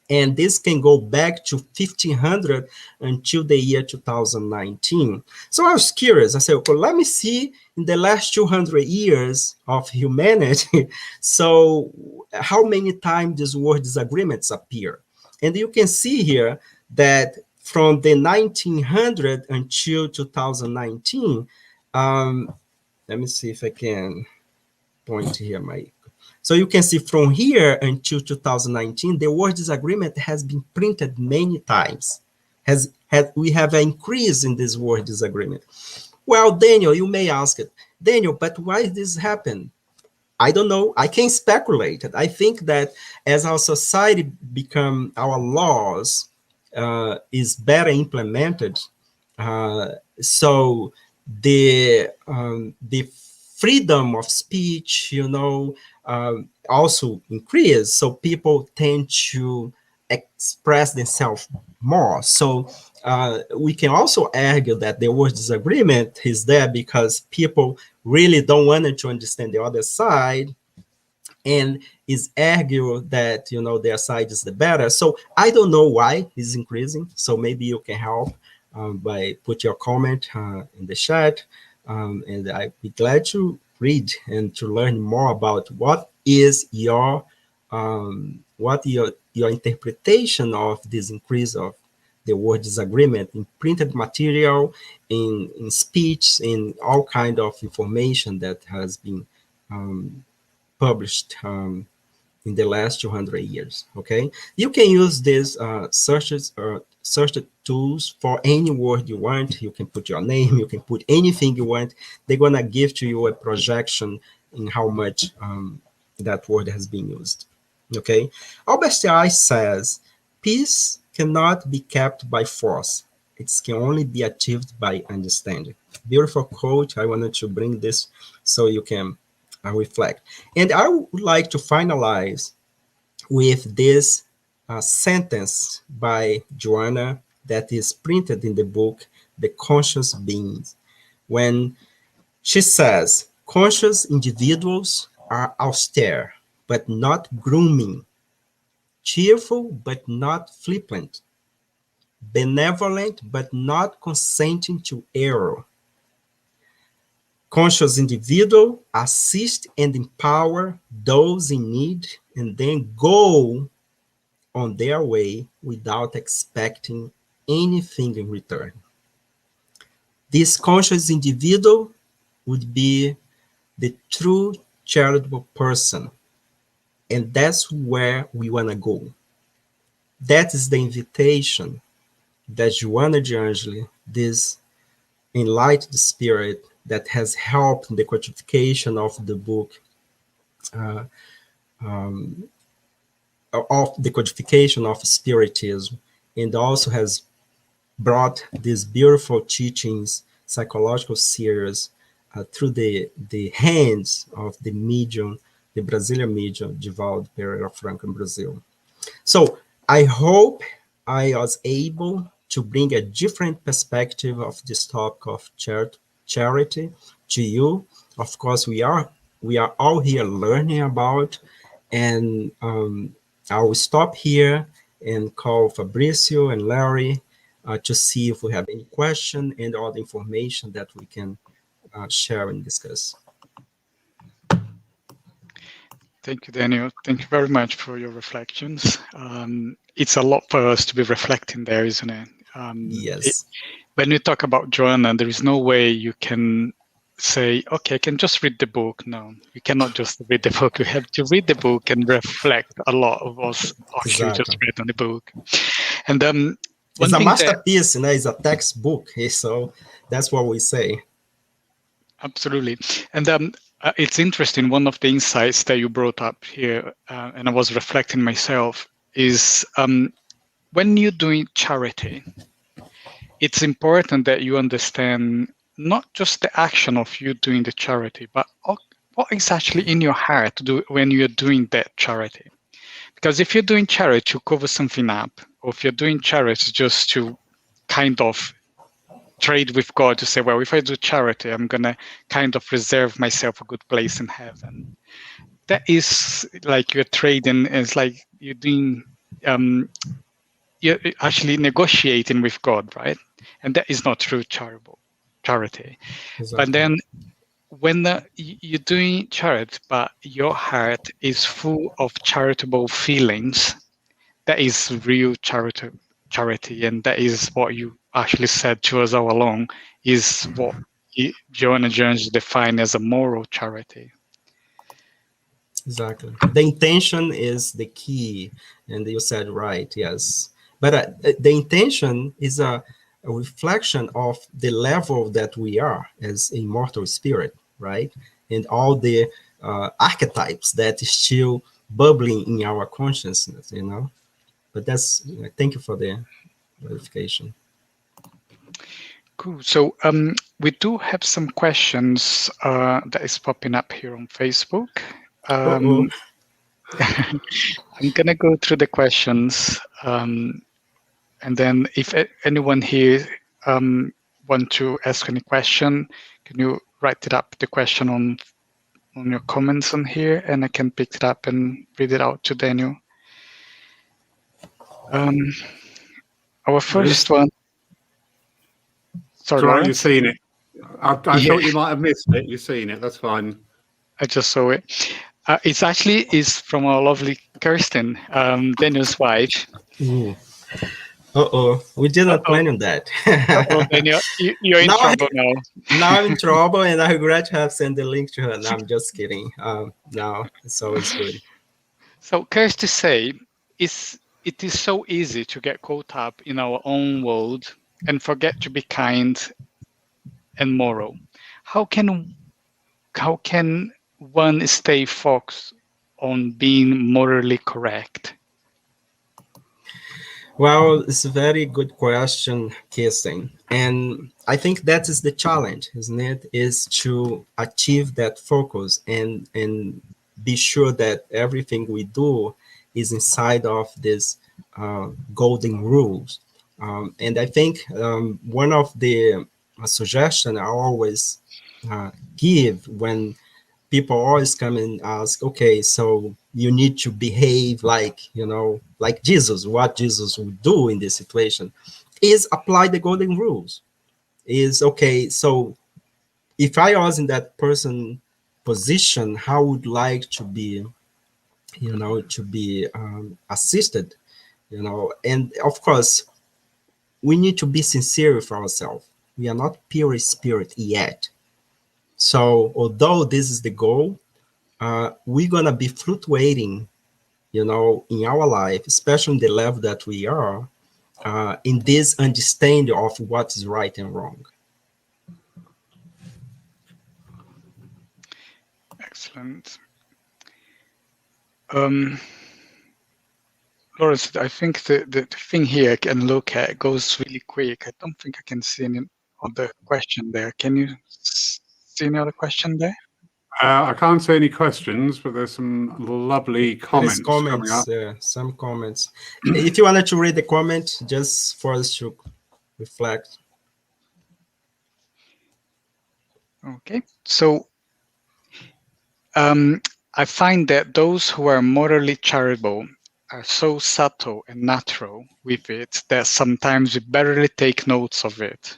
And this can go back to 1500 until the year 2019. So I was curious. I said, well, let me see in the last 200 years of humanity, so how many times this word disagreements appear. And you can see here that from the 1900 until 2019, let me see if I can point here so you can see from here until 2019, the word disagreement has been printed many times. We have an increase in this word disagreement. Well, Daniel, you may ask it, Daniel, but why did this happen? I don't know. I can speculate it. I think that as our society become, our laws is better implemented, so the freedom of speech, also increase. So people tend to express themselves more. So we can also argue that the word disagreement is there because people really don't want to understand the other side and is argue that their side is the better. So I don't know why it's increasing. So maybe you can help by put your comment in the chat, and I'd be glad to read and to learn more about what is your interpretation of this increase of the word disagreement in printed material, in speech, in all kind of information that has been published in the last 200 years. Okay, you can use these search tools for any word you want. You can put your name, you can put anything you want. They're gonna give to you a projection in how much that word has been used. Okay, Albert Einstein says peace cannot be kept by force. It can only be achieved by understanding. Beautiful quote. I wanted to bring this so you can reflect. And I would like to finalize with this sentence by Joanna that is printed in the book, The Conscious Beings, when she says, conscious individuals are austere, but not grooming, cheerful, but not flippant, benevolent, but not consenting to error. Conscious individuals assist and empower those in need and then go on their way without expecting anything in return. This conscious individual would be the true charitable person. And that's where we want to go. That is the invitation that Joanna de Angeli, this enlightened spirit that has helped in the codification of the book, of the codification of Spiritism, and also has brought these beautiful teachings, psychological series, through the hands of the medium, the Brazilian medium, Divaldo Pereira Franco in Brazil. So I hope I was able to bring a different perspective of this topic of charity to you. Of course, we are all here learning about, and I will stop here and call Fabricio and Larry to see if we have any question and all the information that we can share and discuss. Thank you, Daniel. Thank you very much for your reflections. It's a lot for us to be reflecting there, isn't it? Yes. When you talk about Joanna, there is no way you can say, okay, I can just read the book. No, you cannot just read the book. You have to read the book and reflect a lot of what's actually just read on the book. And it's a masterpiece, it's a textbook. So that's what we say. Absolutely. And it's interesting. One of the insights that you brought up here, and I was reflecting myself, is when you're doing charity, it's important that you understand not just the action of you doing the charity, but what is actually in your heart to do when you're doing that charity. Because if you're doing charity to cover something up, or if you're doing charity just to kind of trade with God to say, well, if I do charity, I'm going to kind of reserve myself a good place in heaven. That is like you're trading. It's like you're doing, you're actually negotiating with God, right? And that is not true charity. Exactly. But then when you're doing charity, but your heart is full of charitable feelings, that is real charity, and that is what you actually said to us all along, is what Joanna Jones defined as a moral charity. Exactly. The intention is the key, and you said right, yes. But the intention is a reflection of the level that we are as a mortal spirit, right? And all the archetypes that is still bubbling in our consciousness, But that's, thank you for the clarification. Cool. So we do have some questions that is popping up here on Facebook. I'm going to go through the questions, and then if anyone here want to ask any question, can you write it up, the question on your comments on here, and I can pick it up and read it out to Daniel. Our first one. Sorry, Lawrence? You've seen it. I thought you might have missed it. You've seen it. That's fine. I just saw it. It's actually is from our lovely Kirsten, Daniel's wife. Ooh. We didn't plan on that. Daniel, you're in trouble now. Now I'm in trouble, and I regret to have sent the link to her. No, I'm just kidding. No, it's always good. So, Kirsty say, it is so easy to get caught up in our own world and forget to be kind and moral. How can one stay focused on being morally correct? Well, it's a very good question, Kirsten. And I think that is the challenge, isn't it? Is to achieve that focus and be sure that everything we do is inside of this golden rules. And I think one of the suggestions I always give when people always come and ask, okay, so you need to behave like Jesus, what Jesus would do in this situation, is apply the golden rules. Is, okay, so if I was in that person position, how would like to be, assisted, and of course, we need to be sincere with ourselves. We are not pure spirit yet. So although this is the goal, we're gonna be fluctuating, in our life, especially in the level that we are, in this understanding of what is right and wrong. Excellent. Lawrence, I think the thing here I can look at goes really quick. I don't think I can see any other question there. Can you see any other question there? I can't see any questions, but there's some lovely comments coming up. Some comments. If you wanted to read the comment, just for us to reflect. Okay, so I find that those who are morally charitable are so subtle and natural with it that sometimes we barely take notes of it.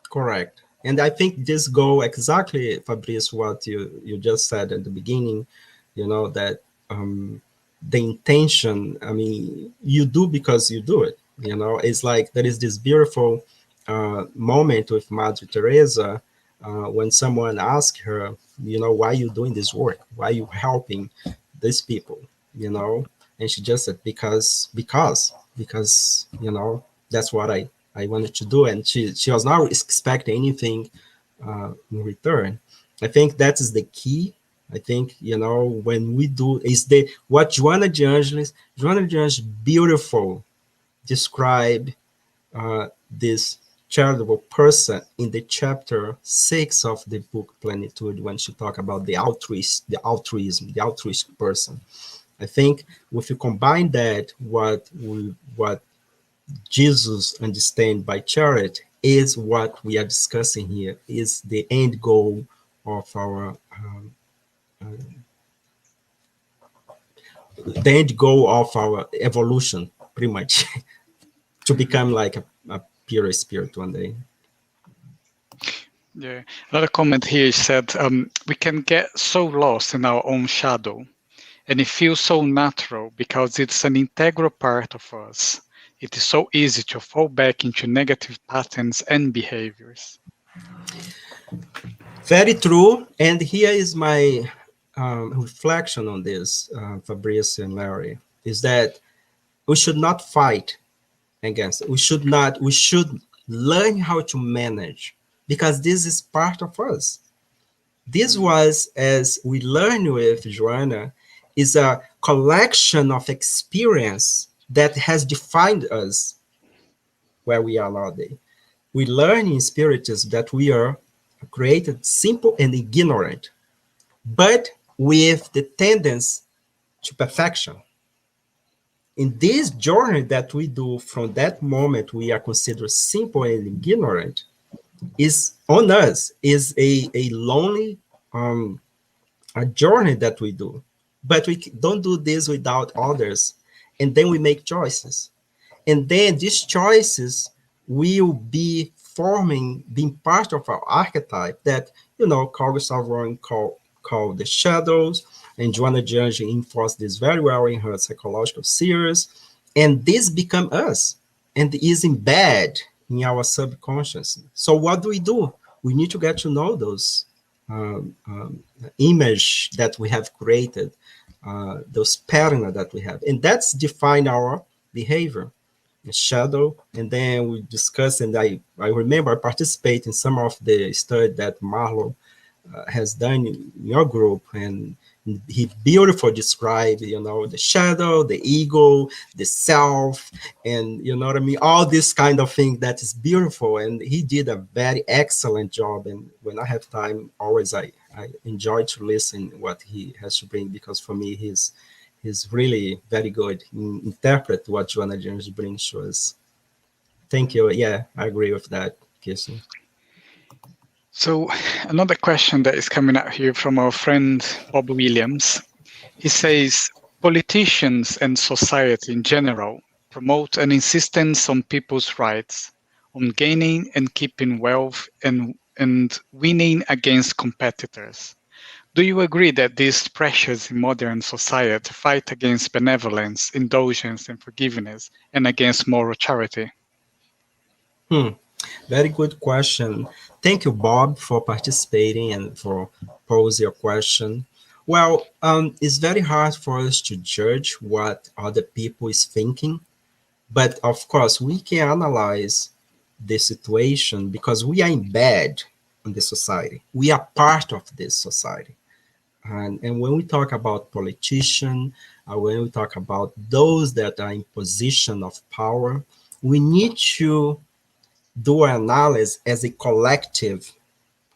Correct. And I think this go exactly, Fabrice, what you just said at the beginning, that the intention, I mean, you do because you do it. It's like there is this beautiful moment with Mother Teresa when someone asked her, why are you doing this work? Why are you helping these people? And she just said, because, that's what I wanted to do. And she was not expecting anything in return. I think that is the key. I think, when we do, is what Joana de Angelis beautiful describe this charitable person in the chapter 6 of the book Plenitude, when she talk about the altruism, the altruistic person. I think if you combine that, what Jesus understand by charity is what we are discussing here, is the end goal of our evolution, pretty much, to become like a pure spirit one day. Yeah, another comment here said, we can get so lost in our own shadow, and it feels so natural because it's an integral part of us. It is so easy to fall back into negative patterns and behaviors. Very true. And here is my reflection on this, Fabrice and Larry, is that we should not fight against it. We should learn how to manage, because this is part of us. This was, as we learned with Joana, is a collection of experience that has defined us where we are nowadays. We learn in Spiritism that we are created simple and ignorant, but with the tendency to perfection. In this journey that we do from that moment we are considered simple and ignorant, is on us, is a lonely a journey that we do. But we don't do this without others. And then we make choices. And then these choices will be being part of our archetype that, Carl Gustav Jung called the shadows, and Joana de Angelis enforced this very well in her psychological series. And this become us and is embedded in our subconscious. So what do? We need to get to know those image that we have created, those patterns that we have. And that's define our behavior. Shadow, and then we discuss, and I remember I participate in some of the study that Marlo has done in your group, and he beautifully described, the shadow, the ego, the self, and what I mean, all this kind of thing that is beautiful, and he did a very excellent job. And when I have time, always I enjoy to listen what he has to bring, because for me he's really very good in interpret what Joana de Angelis brings to us. Thank you. Yeah, I agree with that, Kirsten. So another question that is coming out here from our friend Bob Williams. He says, politicians and society in general promote an insistence on people's rights, on gaining and keeping wealth, and winning against competitors. Do you agree that these pressures in modern society fight against benevolence, indulgence, and forgiveness, and against moral charity? Very good question. Thank you, Bob, for participating and for posing your question. Well, it's very hard for us to judge what other people is thinking, but of course, we can analyze the situation because we are embedded in the society. We are part of this society. And when we talk about politicians, when we talk about those that are in position of power, we need to do analysis as a collective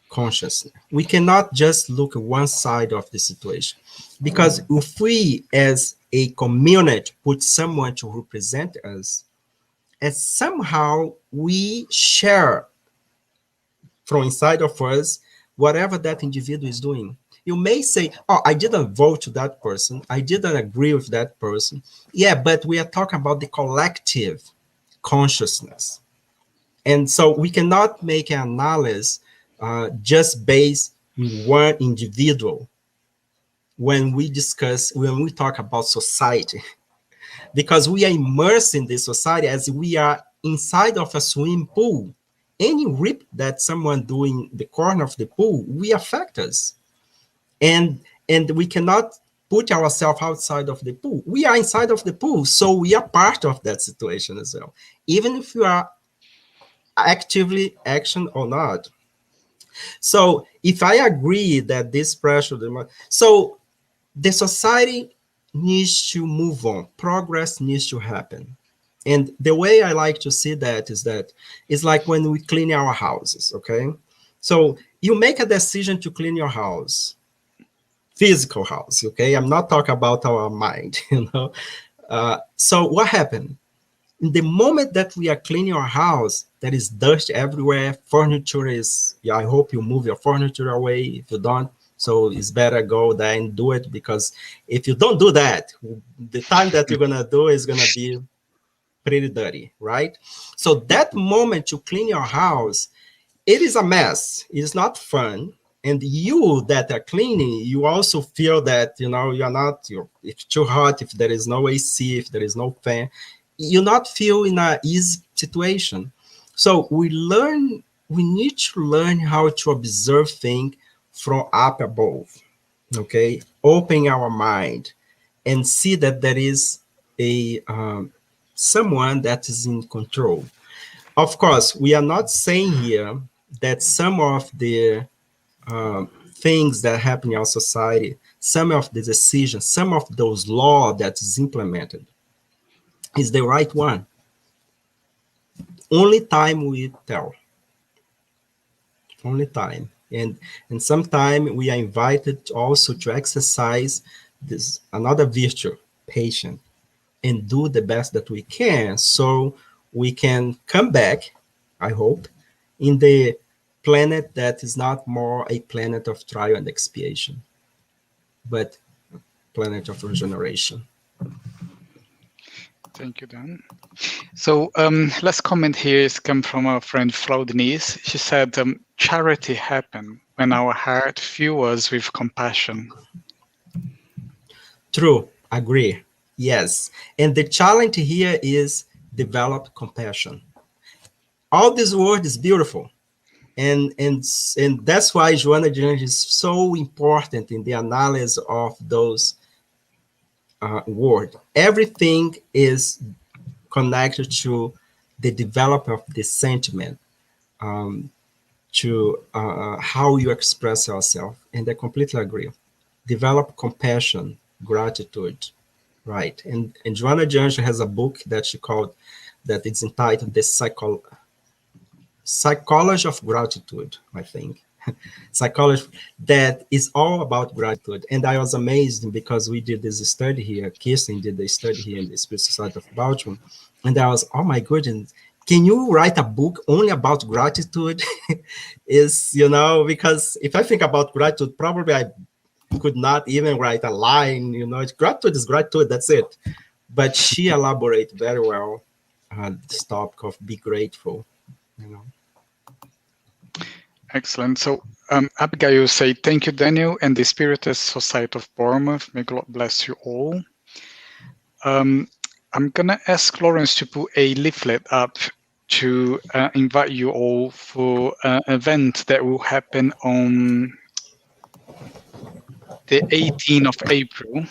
consciousness. We cannot just look at one side of the situation. Because if we, as a community, put someone to represent us, and somehow we share from inside of us whatever that individual is doing. You may say, oh, I didn't vote to that person. I didn't agree with that person. Yeah, but we are talking about the collective consciousness. And so we cannot make an analysis just based on one individual when we talk about society, because we are immersed in this society as we are inside of a swimming pool. Any rip that someone do in the corner of the pool, we affect us. And we cannot put ourselves outside of the pool. We are inside of the pool, so we are part of that situation as well. Even if you are actively action or not. So if I agree that this pressure, so the society needs to move on. Progress needs to happen. And the way I like to see that is that it's like when we clean our houses, okay? So you make a decision to clean your house, physical house, okay? I'm not talking about our mind, you know? So what happened? In the moment that we are cleaning our house, there is dust everywhere. Furniture is, yeah, I hope you move your furniture away. If you don't, so it's better go there and do it, because if you don't do that, the time that you're gonna do is gonna be pretty dirty, right? So that moment to clean your house, it is a mess. It's not fun. And you that are cleaning, you also feel that, you know, it's too hot, if there is no AC, if there is no fan, you not feel in a easy situation. So we need to learn how to observe things from up above, okay? Open our mind and see that there is a someone that is in control. Of course, we are not saying here that some of the things that happen in our society, some of the decisions, some of those laws that is implemented is the right one. Only time will tell. Only time. And sometimes we are invited also to exercise this another virtue, patience, and do the best that we can, so we can come back, I hope, in the planet that is not more a planet of trial and expiation, but a planet of regeneration. Thank you, Dan. So last comment here is come from our friend Flo Denise. She said, charity happens when our heart fills us with compassion. True, agree. Yes. And the challenge here is develop compassion. All this word is beautiful. And that's why Joanna de Anjos is so important in the analysis of those words. Everything is connected to the development of the sentiment, to how you express yourself. And I completely agree. Develop compassion, gratitude, right? And Joanna de Anjos has a book that she called, that it's entitled The Psychology of Gratitude, I think. Psychology that is all about gratitude. And I was amazed because we did this study here, Kirsten did the study here in the Spiritist Society of Baltimore, and I was, oh my goodness, can you write a book only about gratitude? Is, you know, because if I think about gratitude, probably I could not even write a line, you know, gratitude is gratitude, that's it. But she elaborated very well this topic of be grateful, you know. Excellent. So Abigail say, thank you, Daniel, and the Spiritist Society of Bournemouth. May God bless you all. I'm going to ask Lawrence to put a leaflet up to invite you all for an event that will happen on the 18th of April.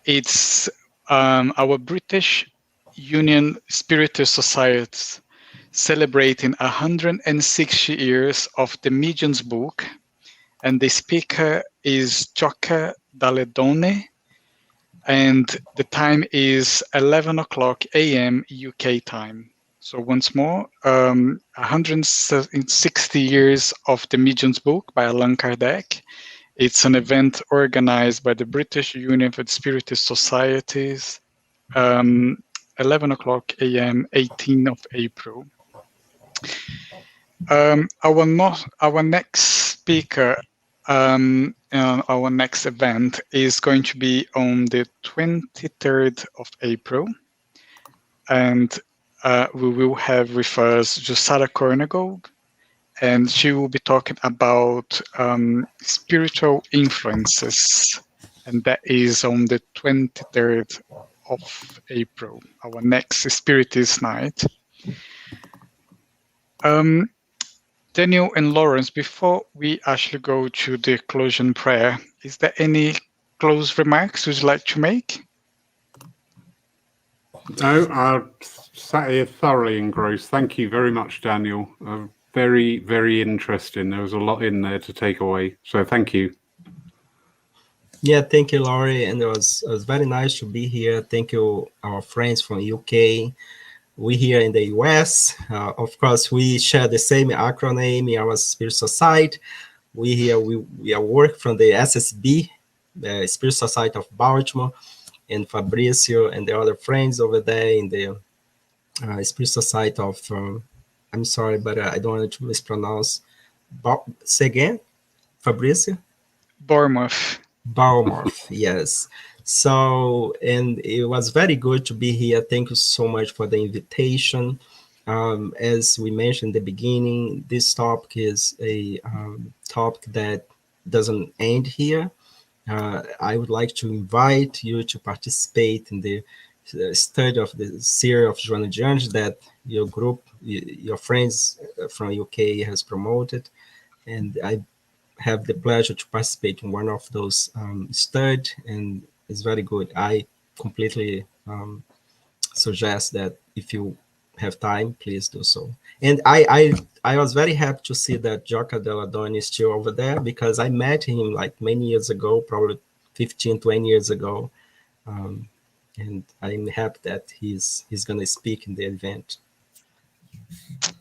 It's our British Union Spiritist Society celebrating 160 years of the Medium's book, and the speaker is Gioca Daledone, and the time is 11 o'clock a.m. UK time. So once more, 160 years of the Medium's book by Allan Kardec. It's an event organized by the British Union of Spiritist Societies, 11 o'clock a.m., 18th of April. Our next speaker, our next event is going to be on the 23rd of April, and we will have with us Jusara Kornegog, and she will be talking about spiritual influences, and that is on the 23rd of April, our next Spiritist night. Daniel and Lawrence, before we actually go to the closing prayer, is there any close remarks you'd like to make? No, I sat here thoroughly engrossed. Thank you very much, Daniel. Very, very interesting. There was a lot in there to take away. So thank you. Yeah, thank you, Laurie. And it was very nice to be here. Thank you, our friends from UK. We here in the US, of course, we share the same acronym in our Spirit Society. We here, we are work from the SSB, the Spirit Society of Baltimore, and Fabricio and the other friends over there in the Spirit Society of, I'm sorry, but I don't want to mispronounce. Say again, Fabricio? Bournemouth. Bournemouth, yes. So, and it was very good to be here. Thank you so much for the invitation. As we mentioned in the beginning, this topic is a topic that doesn't end here. I would like to invite you to participate in the study of the series of Joanna de Anjos that your group, your friends from UK has promoted. And I have the pleasure to participate in one of those studies, and it's very good. I completely suggest that if you have time, please do so. And I was very happy to see that Gioca Daledone is still over there, because I met him like many years ago, probably 15, 20 years ago. And I'm happy that he's going to speak in the event.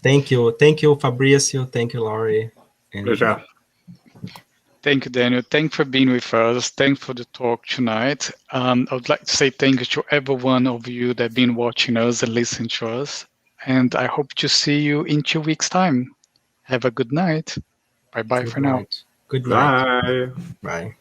Thank you, Fabricio. Thank you, Laurie. And Pleasure. Thank you, Daniel. Thanks for being with us. Thanks for the talk tonight. I would like to say thank you to every one of you that have been watching us and listening to us. And I hope to see you in 2 weeks' time. Have a good night. Bye-bye for now. Good night. Bye. Bye.